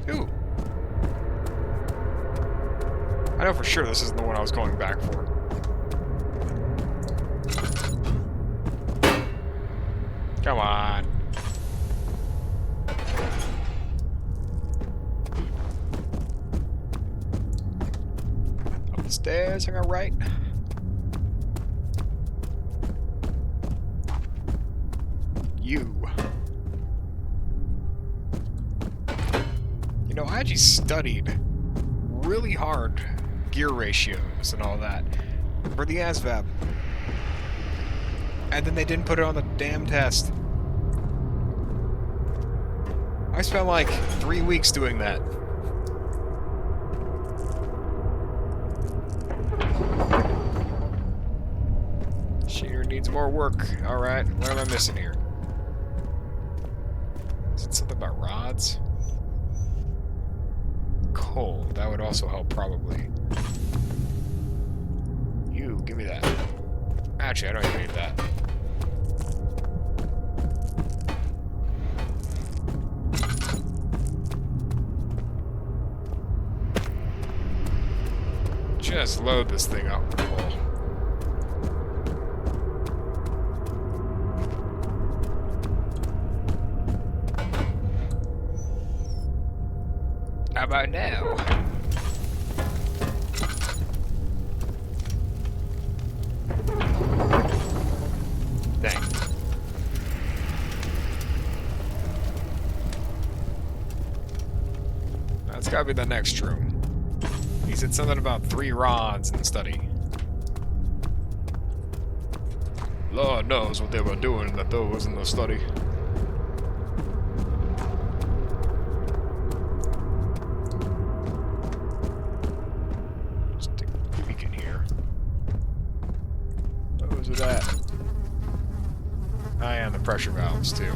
Ooh. I know for sure this isn't the one I was going back for. Come on. Up the stairs, I got right. You. You know, I actually studied really hard gear ratios and all that for the ASVAB. And then they didn't put it on the damn test. I spent like 3 weeks doing that. Shear needs more work. Alright, what am I missing here? Is it something about rods? Coal, that would also help probably. You, give me that. Actually, I don't even need that. Just load this thing up full. How about now? Dang. That's gotta be the next room. He said something about 3 rods in the study. Lord knows what they were doing that those in the study. Just take a peek in here. What was it at? And the pressure valves too.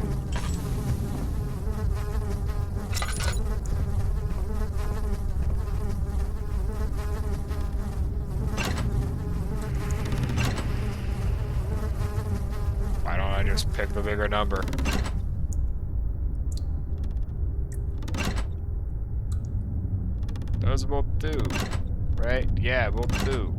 Why don't I just pick the bigger number? Those both do, right? Yeah, both do.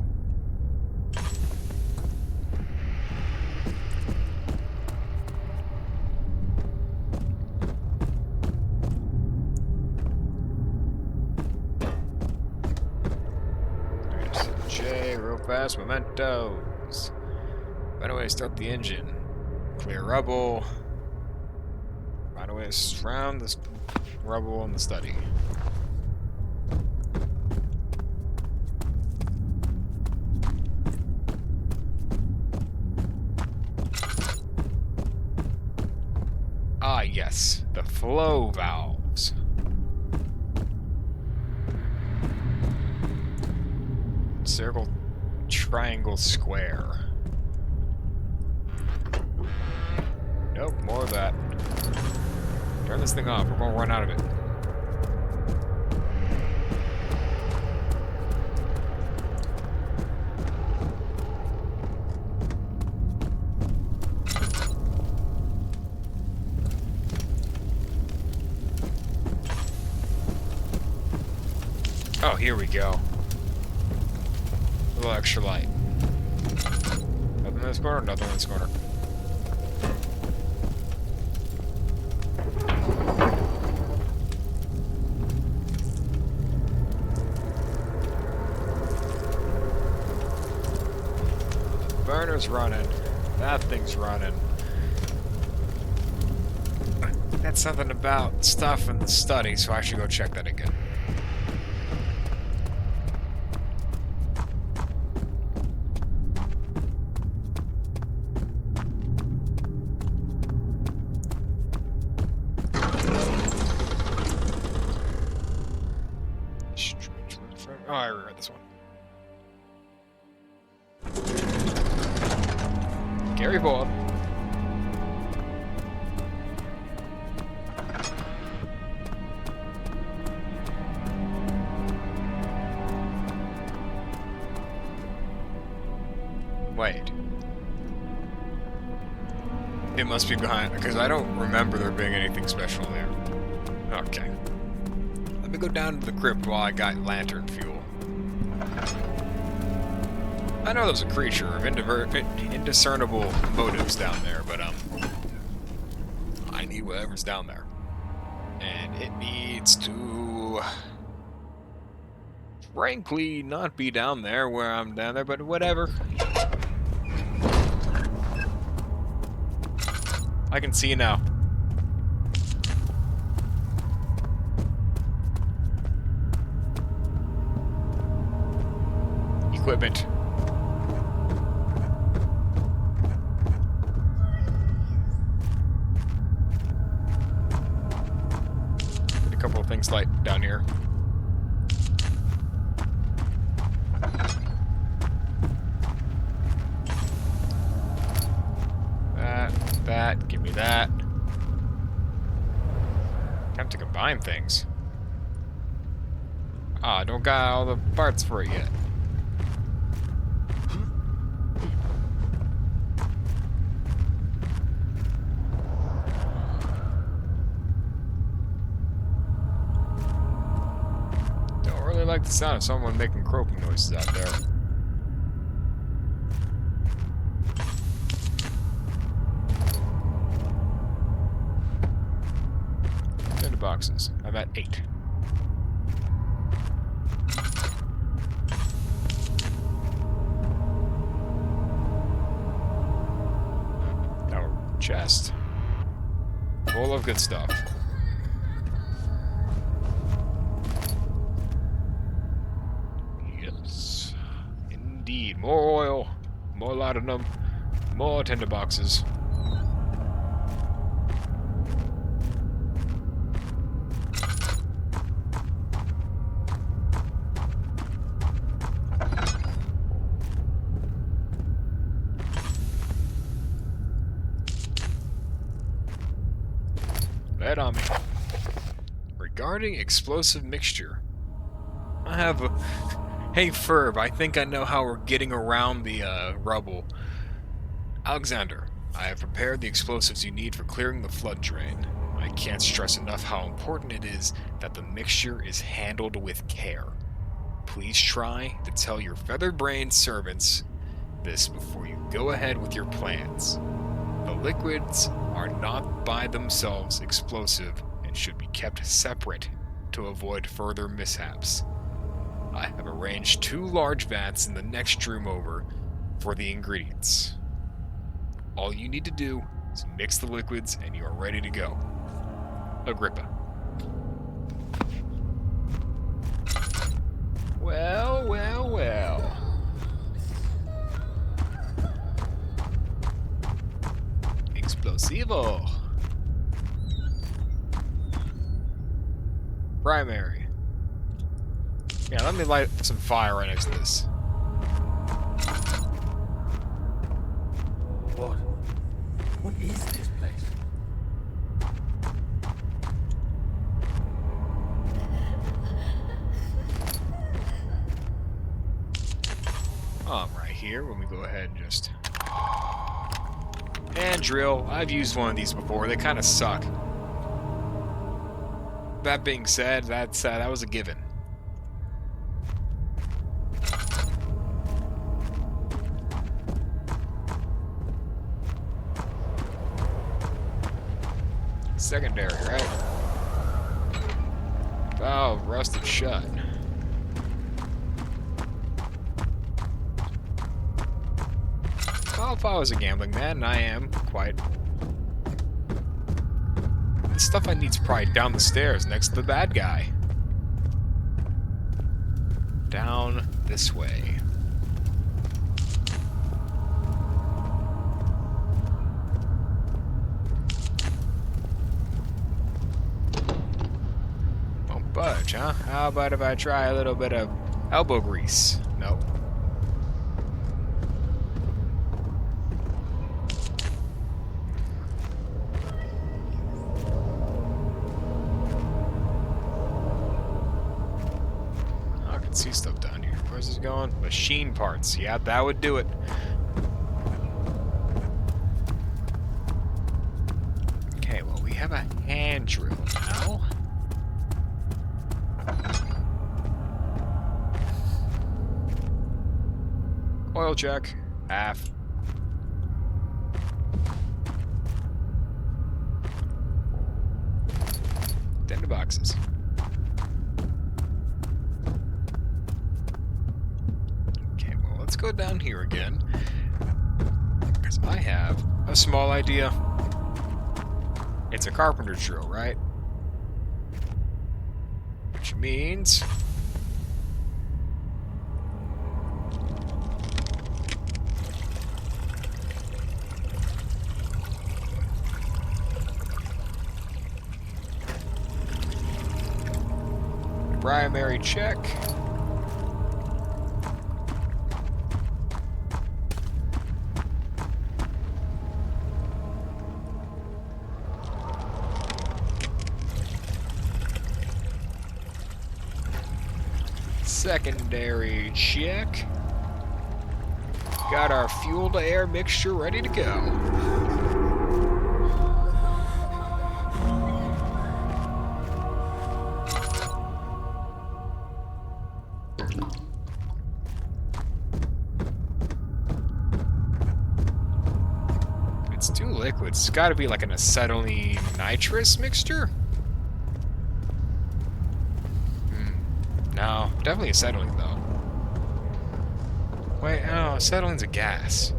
There's J, real fast, mementos. Find a way to start the engine. Clear rubble. Find a way to surround this rubble in the study. Ah, yes, the flow valves. Circle, triangle, square. Nope, more of that. Turn this thing off, we're gonna run out of it. Oh, here we go. A little extra light. Nothing in this corner, nothing in this corner. Burner's running. That thing's running. That's something about stuff in the study, so I should go check that again. Oh, I reread this one. Gary Bob. Wait. It must be behind, because I don't remember there being anything special there. Okay. Let me go down to the crypt while I got lantern fuel. I know there's a creature of indiscernible motives down there, but I need whatever's down there. And it needs to, frankly, not be down there where I'm down there, but whatever. I can see you now. Equipment. Get a couple of things light down here. That, give me that. Time to combine things. Ah, I don't got all the parts for it yet. like the sound of someone making croaking noises out there. Into boxes. I'm at 8. Our chest. Full of good stuff. Yes. Indeed. More oil. More laudanum. More tinderboxes. Lay it on me. Regarding explosive mixture, I have a... Hey, Ferb, I think I know how we're getting around the, rubble. Alexander, I have prepared the explosives you need for clearing the flood drain. I can't stress enough how important it is that the mixture is handled with care. Please try to tell your feather-brained servants this before you go ahead with your plans. The liquids are not by themselves explosive and should be kept separate to avoid further mishaps. I have arranged 2 large vats in the next room over for the ingredients. All you need to do is mix the liquids and you are ready to go. Agrippa. Well, well, well. Explosivo. Primary. Yeah, let me light some fire right next to this. What? What is this place? I'm right here. Let me go ahead and just... Hand drill. I've used one of these before. They kind of suck. That being said, that was a given. Secondary, right? Valve rusted shut. Well, if I was a gambling man, and I am quite... The stuff I need's probably down the stairs next to the bad guy. Down this way. Won't budge, huh? How about if I try a little bit of elbow grease? Nope. See stuff down here. Where's this going? Machine parts. Yeah, that would do it. Okay, well, we have a hand drill now. Oil check. Half. Tender boxes. Let's go down here again, because I have a small idea. It's a carpenter's drill, right? Which means... primary check. Secondary check. Got our fuel to air mixture ready to go. It's two liquids. It's got to be like an acetylene nitrous mixture. No, definitely acetylene though. Wait, no, acetylene's a gas.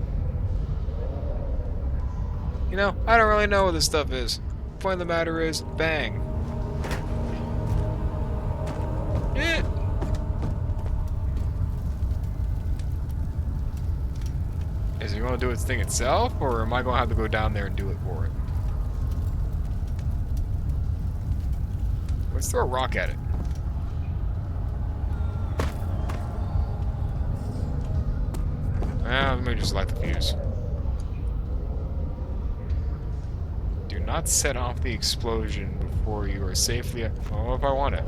You know, I don't really know what this stuff is. Point of the matter is, bang. Eh. Is it going to do its thing itself, or am I going to have to go down there and do it for it? Let's throw a rock at it. Let me just light the fuse. Do not set off the explosion before you are safely... Oh, if I want it.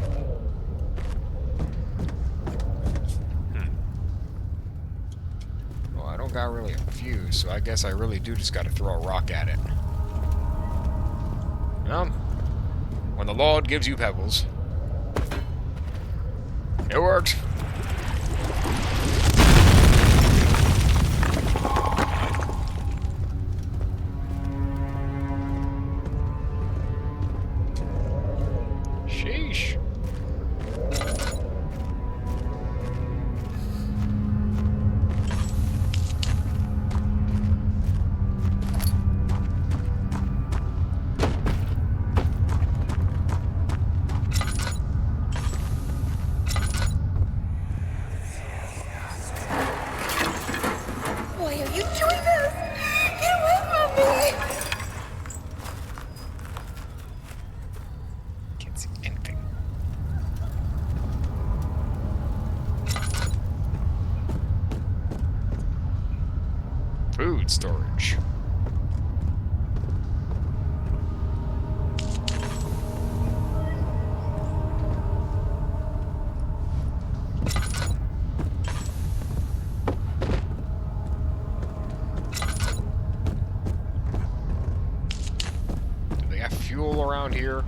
Well, I don't got really a fuse, so I guess I really do just gotta throw a rock at it. Well, when the Lord gives you pebbles... It worked! Sheesh. Why are you doing this? Get away from me! Can't see anything. Food storage. Do they have fuel around here?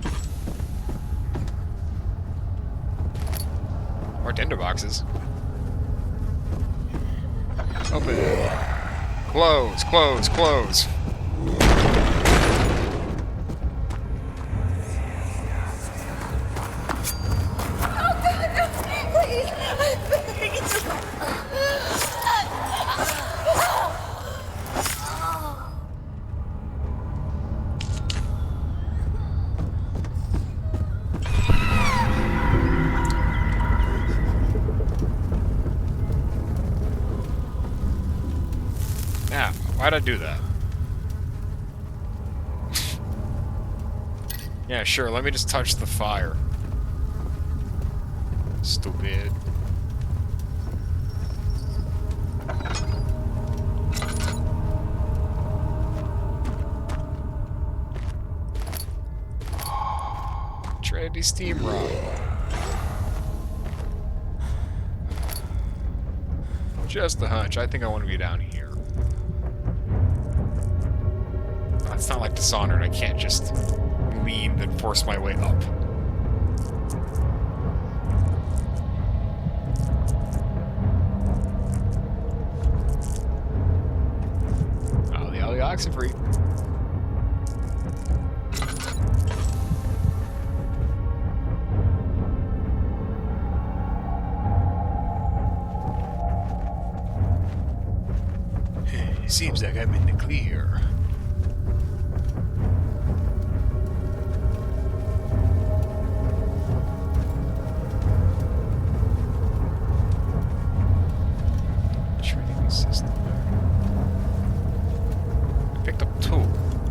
Or tinder boxes? Open. Close, close, close. Please, I beg you. Now, why'd I do that? Yeah, sure, let me just touch the fire. Stupid. Trinity steam rod. Just a hunch. I think I want to be down here. Oh, it's not like Dishonored. I can't just lean and force my way up. Oh, the oxygen-free. Seems like I'm in the clear. Training system. I picked up a tool,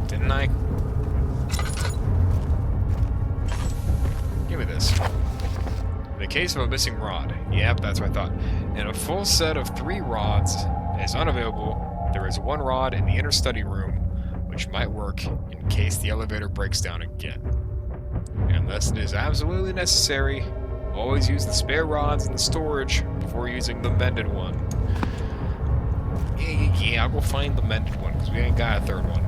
didn't I? Give me this. In the case of a missing rod. Yep, that's what I thought. And a full set of 3 rods is unavailable. There is 1 rod in the inner study room, which might work in case the elevator breaks down again. Unless it is absolutely necessary, always use the spare rods in the storage before using the mended one. Yeah, I'll go find the mended one, because we ain't got a 3rd one.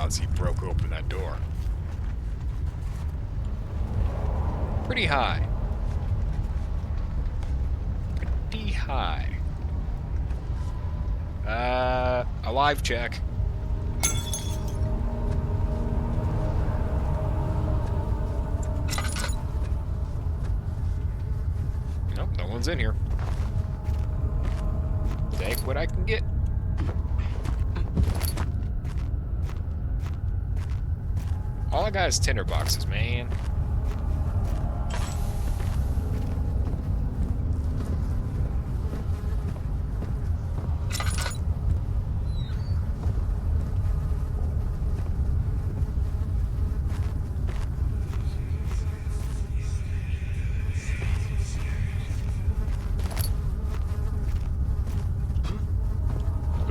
once he broke open that door. Pretty high. Pretty high. Alive check. Nope, no one's in here. Take what I can get. All I got is tinder boxes, man.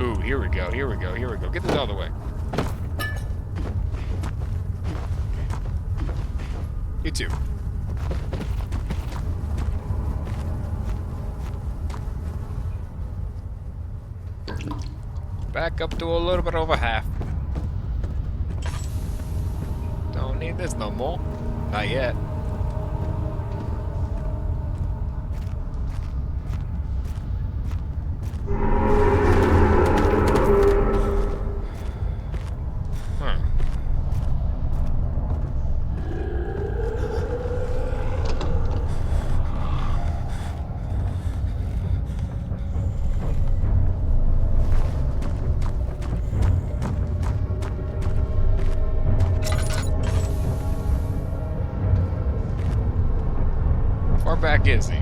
Ooh, here we go, here we go, here we go. Get this out of the way. You too. Back up to a little bit over half. Don't need this no more. Not yet. Far back is he?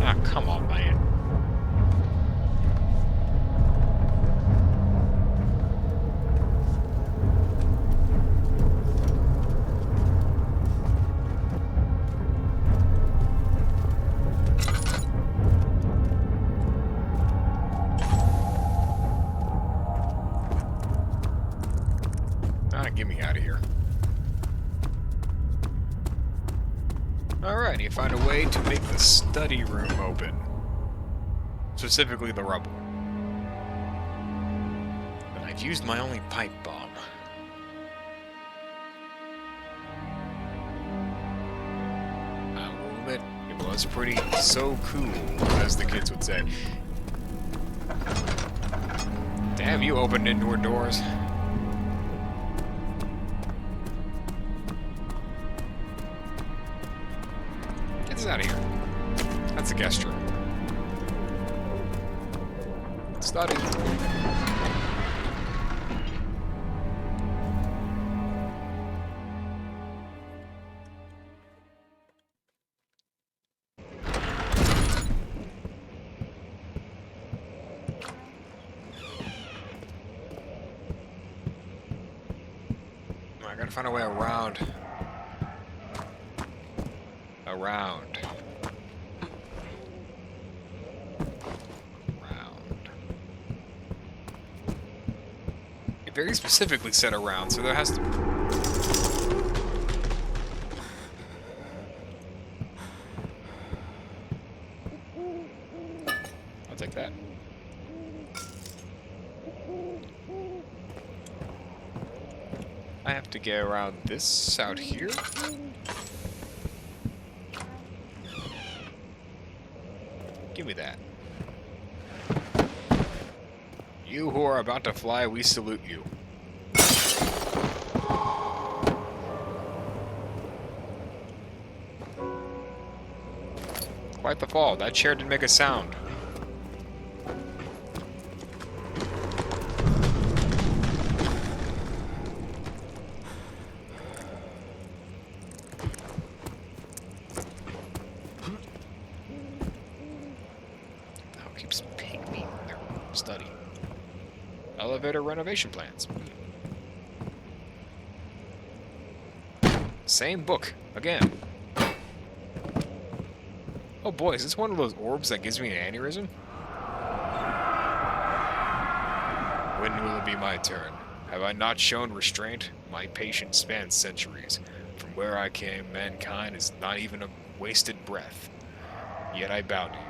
Ah, come on, man. Ah, get me out of here. Alright, you find a way to make the study room open. Specifically the rubble. But I've used my only pipe bomb. I will admit, it was pretty so cool, as the kids would say. Damn, you opened indoor doors. Get this out of here. That's a guest room. Study. I gotta find a way around. Around. It very specifically said around, so there has to... I'll take that. I have to get around this out here. Give me that. You who are about to fly, we salute you. Quite the fall. That chair didn't make a sound. Oh, keeps pinging me in their study. Elevator renovation plans. Same book. Again. Oh boy, is this one of those orbs that gives me an aneurysm? When will it be my turn? Have I not shown restraint? My patience spans centuries. From where I came, mankind is not even a wasted breath. Yet I bow to you.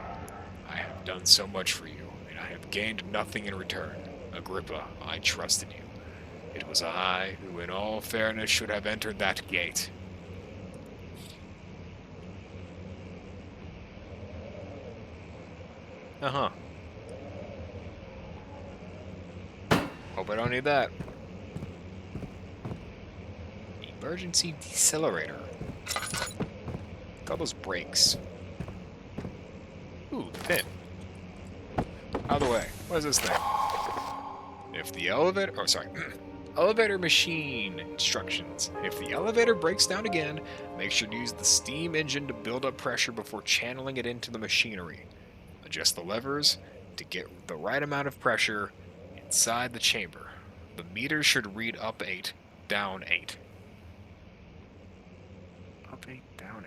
I have done so much for you, and I have gained nothing in return. Agrippa, I trust in you. It was I who, in all fairness, should have entered that gate. Uh-huh. Hope I don't need that. Emergency decelerator. Look at all those brakes. Ooh, pin. Out of the way. What is this thing? If the elevator... Oh, sorry. Elevator machine instructions. If the elevator breaks down again, make sure to use the steam engine to build up pressure before channeling it into the machinery. Adjust the levers to get the right amount of pressure inside the chamber. The meter should read up 8, down 8. Up 8, down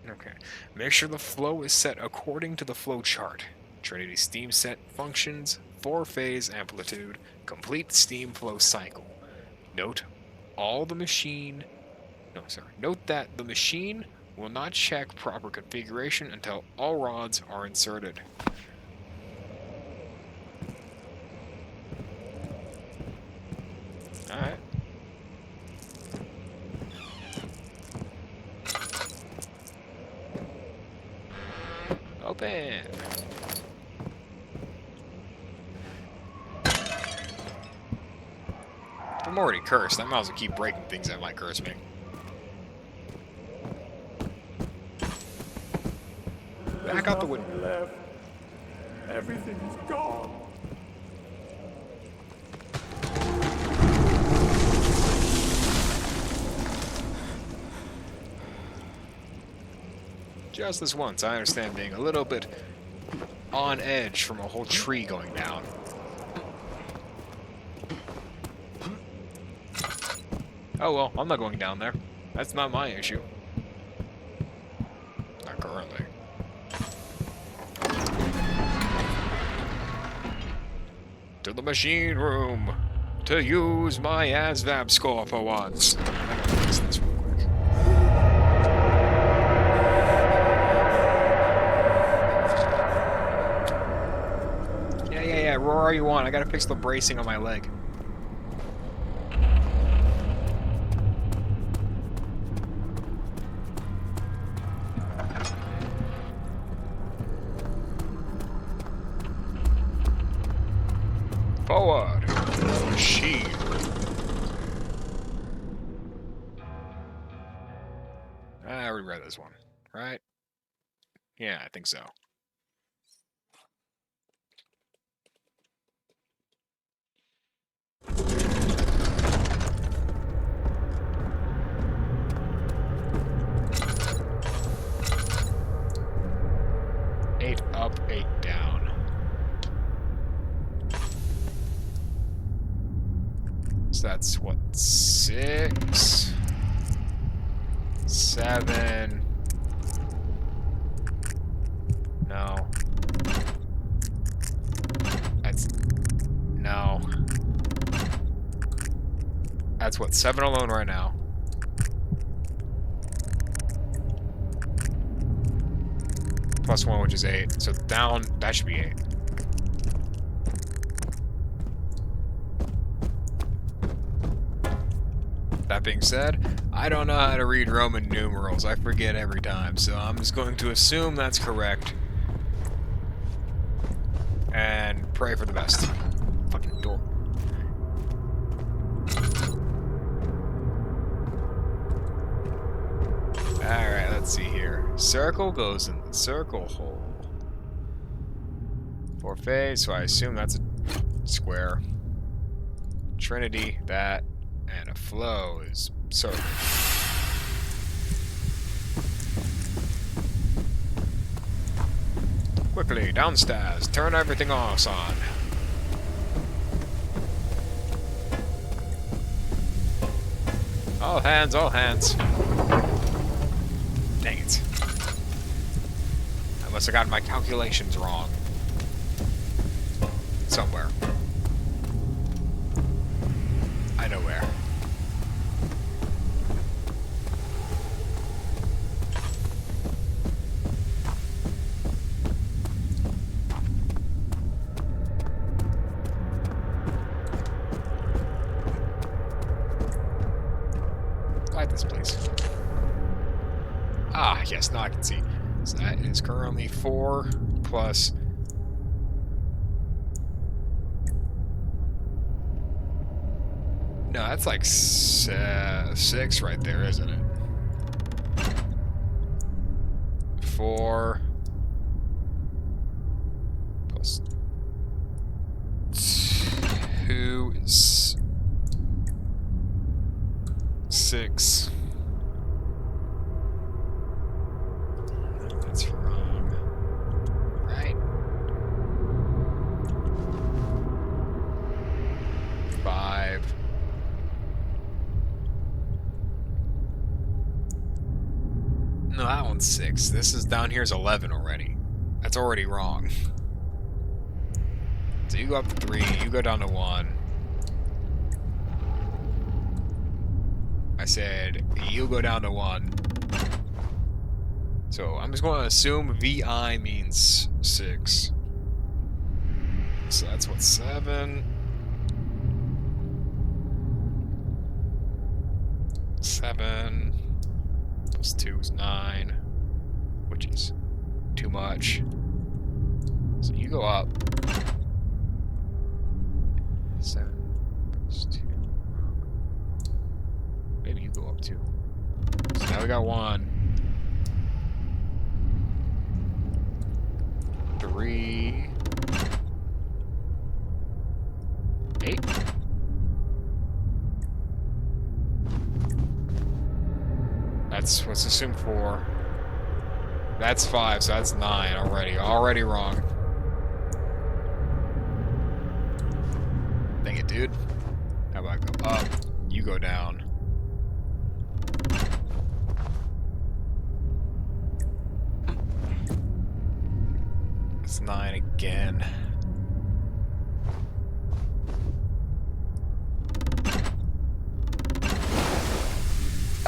8. Okay. Make sure the flow is set according to the flow chart. Trinity steam set functions, 4-phase amplitude, complete steam flow cycle. Note that the machine will not check proper configuration until all rods are inserted. Alright. Open! I'm already cursed. I might as well keep breaking things that might curse me. Back out the window. Left. Everything's gone. Just this once, I understand being a little bit on edge from a whole tree going down. Oh well, I'm not going down there. That's not my issue. Not currently. To the machine room to use my ASVAB score for once. I gotta fix this real quick. Yeah. Roar all you want. I gotta fix the bracing on my leg. Forward! Machine! I already read this one, right? Yeah, I think so. Eight up, 8 down. So that's what, 6, 7. No. No. That's what, 7 alone right now. Plus 1, which is 8. So down, that should be 8. That being said, I don't know how to read Roman numerals. I forget every time, so I'm just going to assume that's correct. And pray for the best. Fucking door. Alright, let's see here. Circle goes in the circle hole. 4-phase, so I assume that's a square. Trinity, that. And a flow is circle. Quickly, downstairs. Turn everything off, son. All hands, all hands. Dang it. I must have gotten my calculations wrong. Somewhere. I know where. Light this, please. Ah, yes, now I can see. So that is currently 4 plus... No, that's like 6 right there, isn't it? 4 plus 2 is 6. That's wrong. Right? 5. No, that one's 6. This is down here is 11 already. That's already wrong. So you go up to 3, you go down to 1. I said, you go down to 1. So I'm just going to assume VI means 6. So that's what, 7? 7 plus 2 is 9, which is too much. So you go up. 7 plus 2. Maybe you go up too. So now we got 1. 3. 8. That's what's assumed 4. That's 5, so that's 9 already. Already wrong. Dang it, dude. How about I go up? You go down. It's 9 again.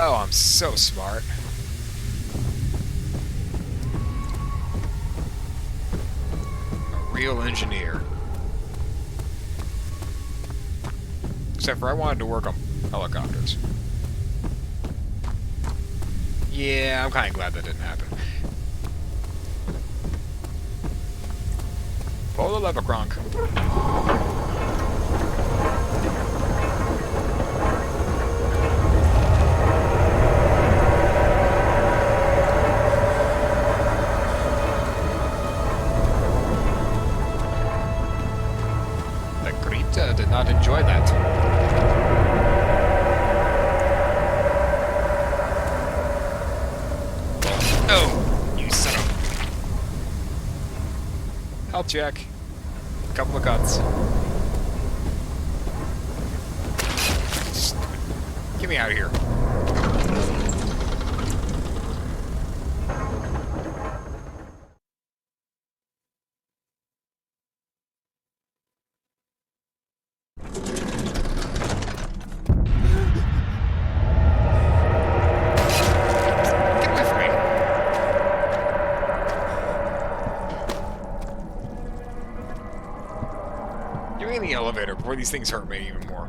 Oh, I'm so smart. A real engineer. Except for I wanted to work on helicopters. Yeah, I'm kind of glad that didn't happen. Pull the lever, Kronk. Did not enjoy that. Oh, you son of... Health check. Couple of cuts. Just get me out of here. In the elevator before these things hurt me even more.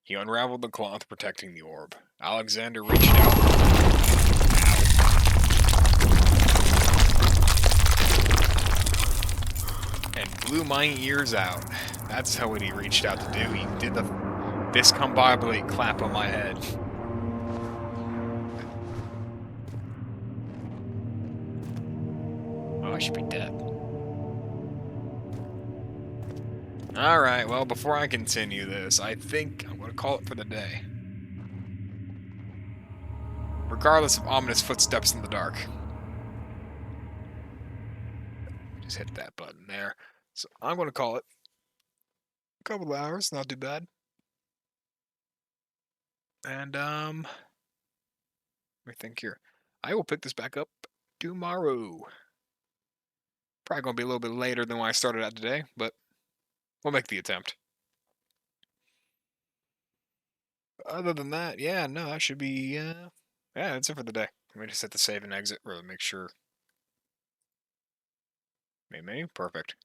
He unraveled the cloth protecting the orb. Alexander reached out. And blew my ears out. That's how what he reached out to do. He did the discombobulate clap on my head. Oh, I should be dead. Alright, well, before I continue this, I think I'm going to call it for the day. Regardless of ominous footsteps in the dark. Just hit that button there. So I'm going to call it a couple of hours, not too bad. And, let me think here. I will pick this back up tomorrow. Probably going to be a little bit later than when I started out today, but we'll make the attempt. Other than that, yeah, no, that should be, yeah, that's it for the day. Let me just hit the save and exit, really make sure. Main menu, perfect.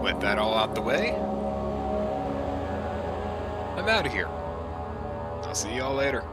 With that all out the way, I'm out of here. I'll see y'all later.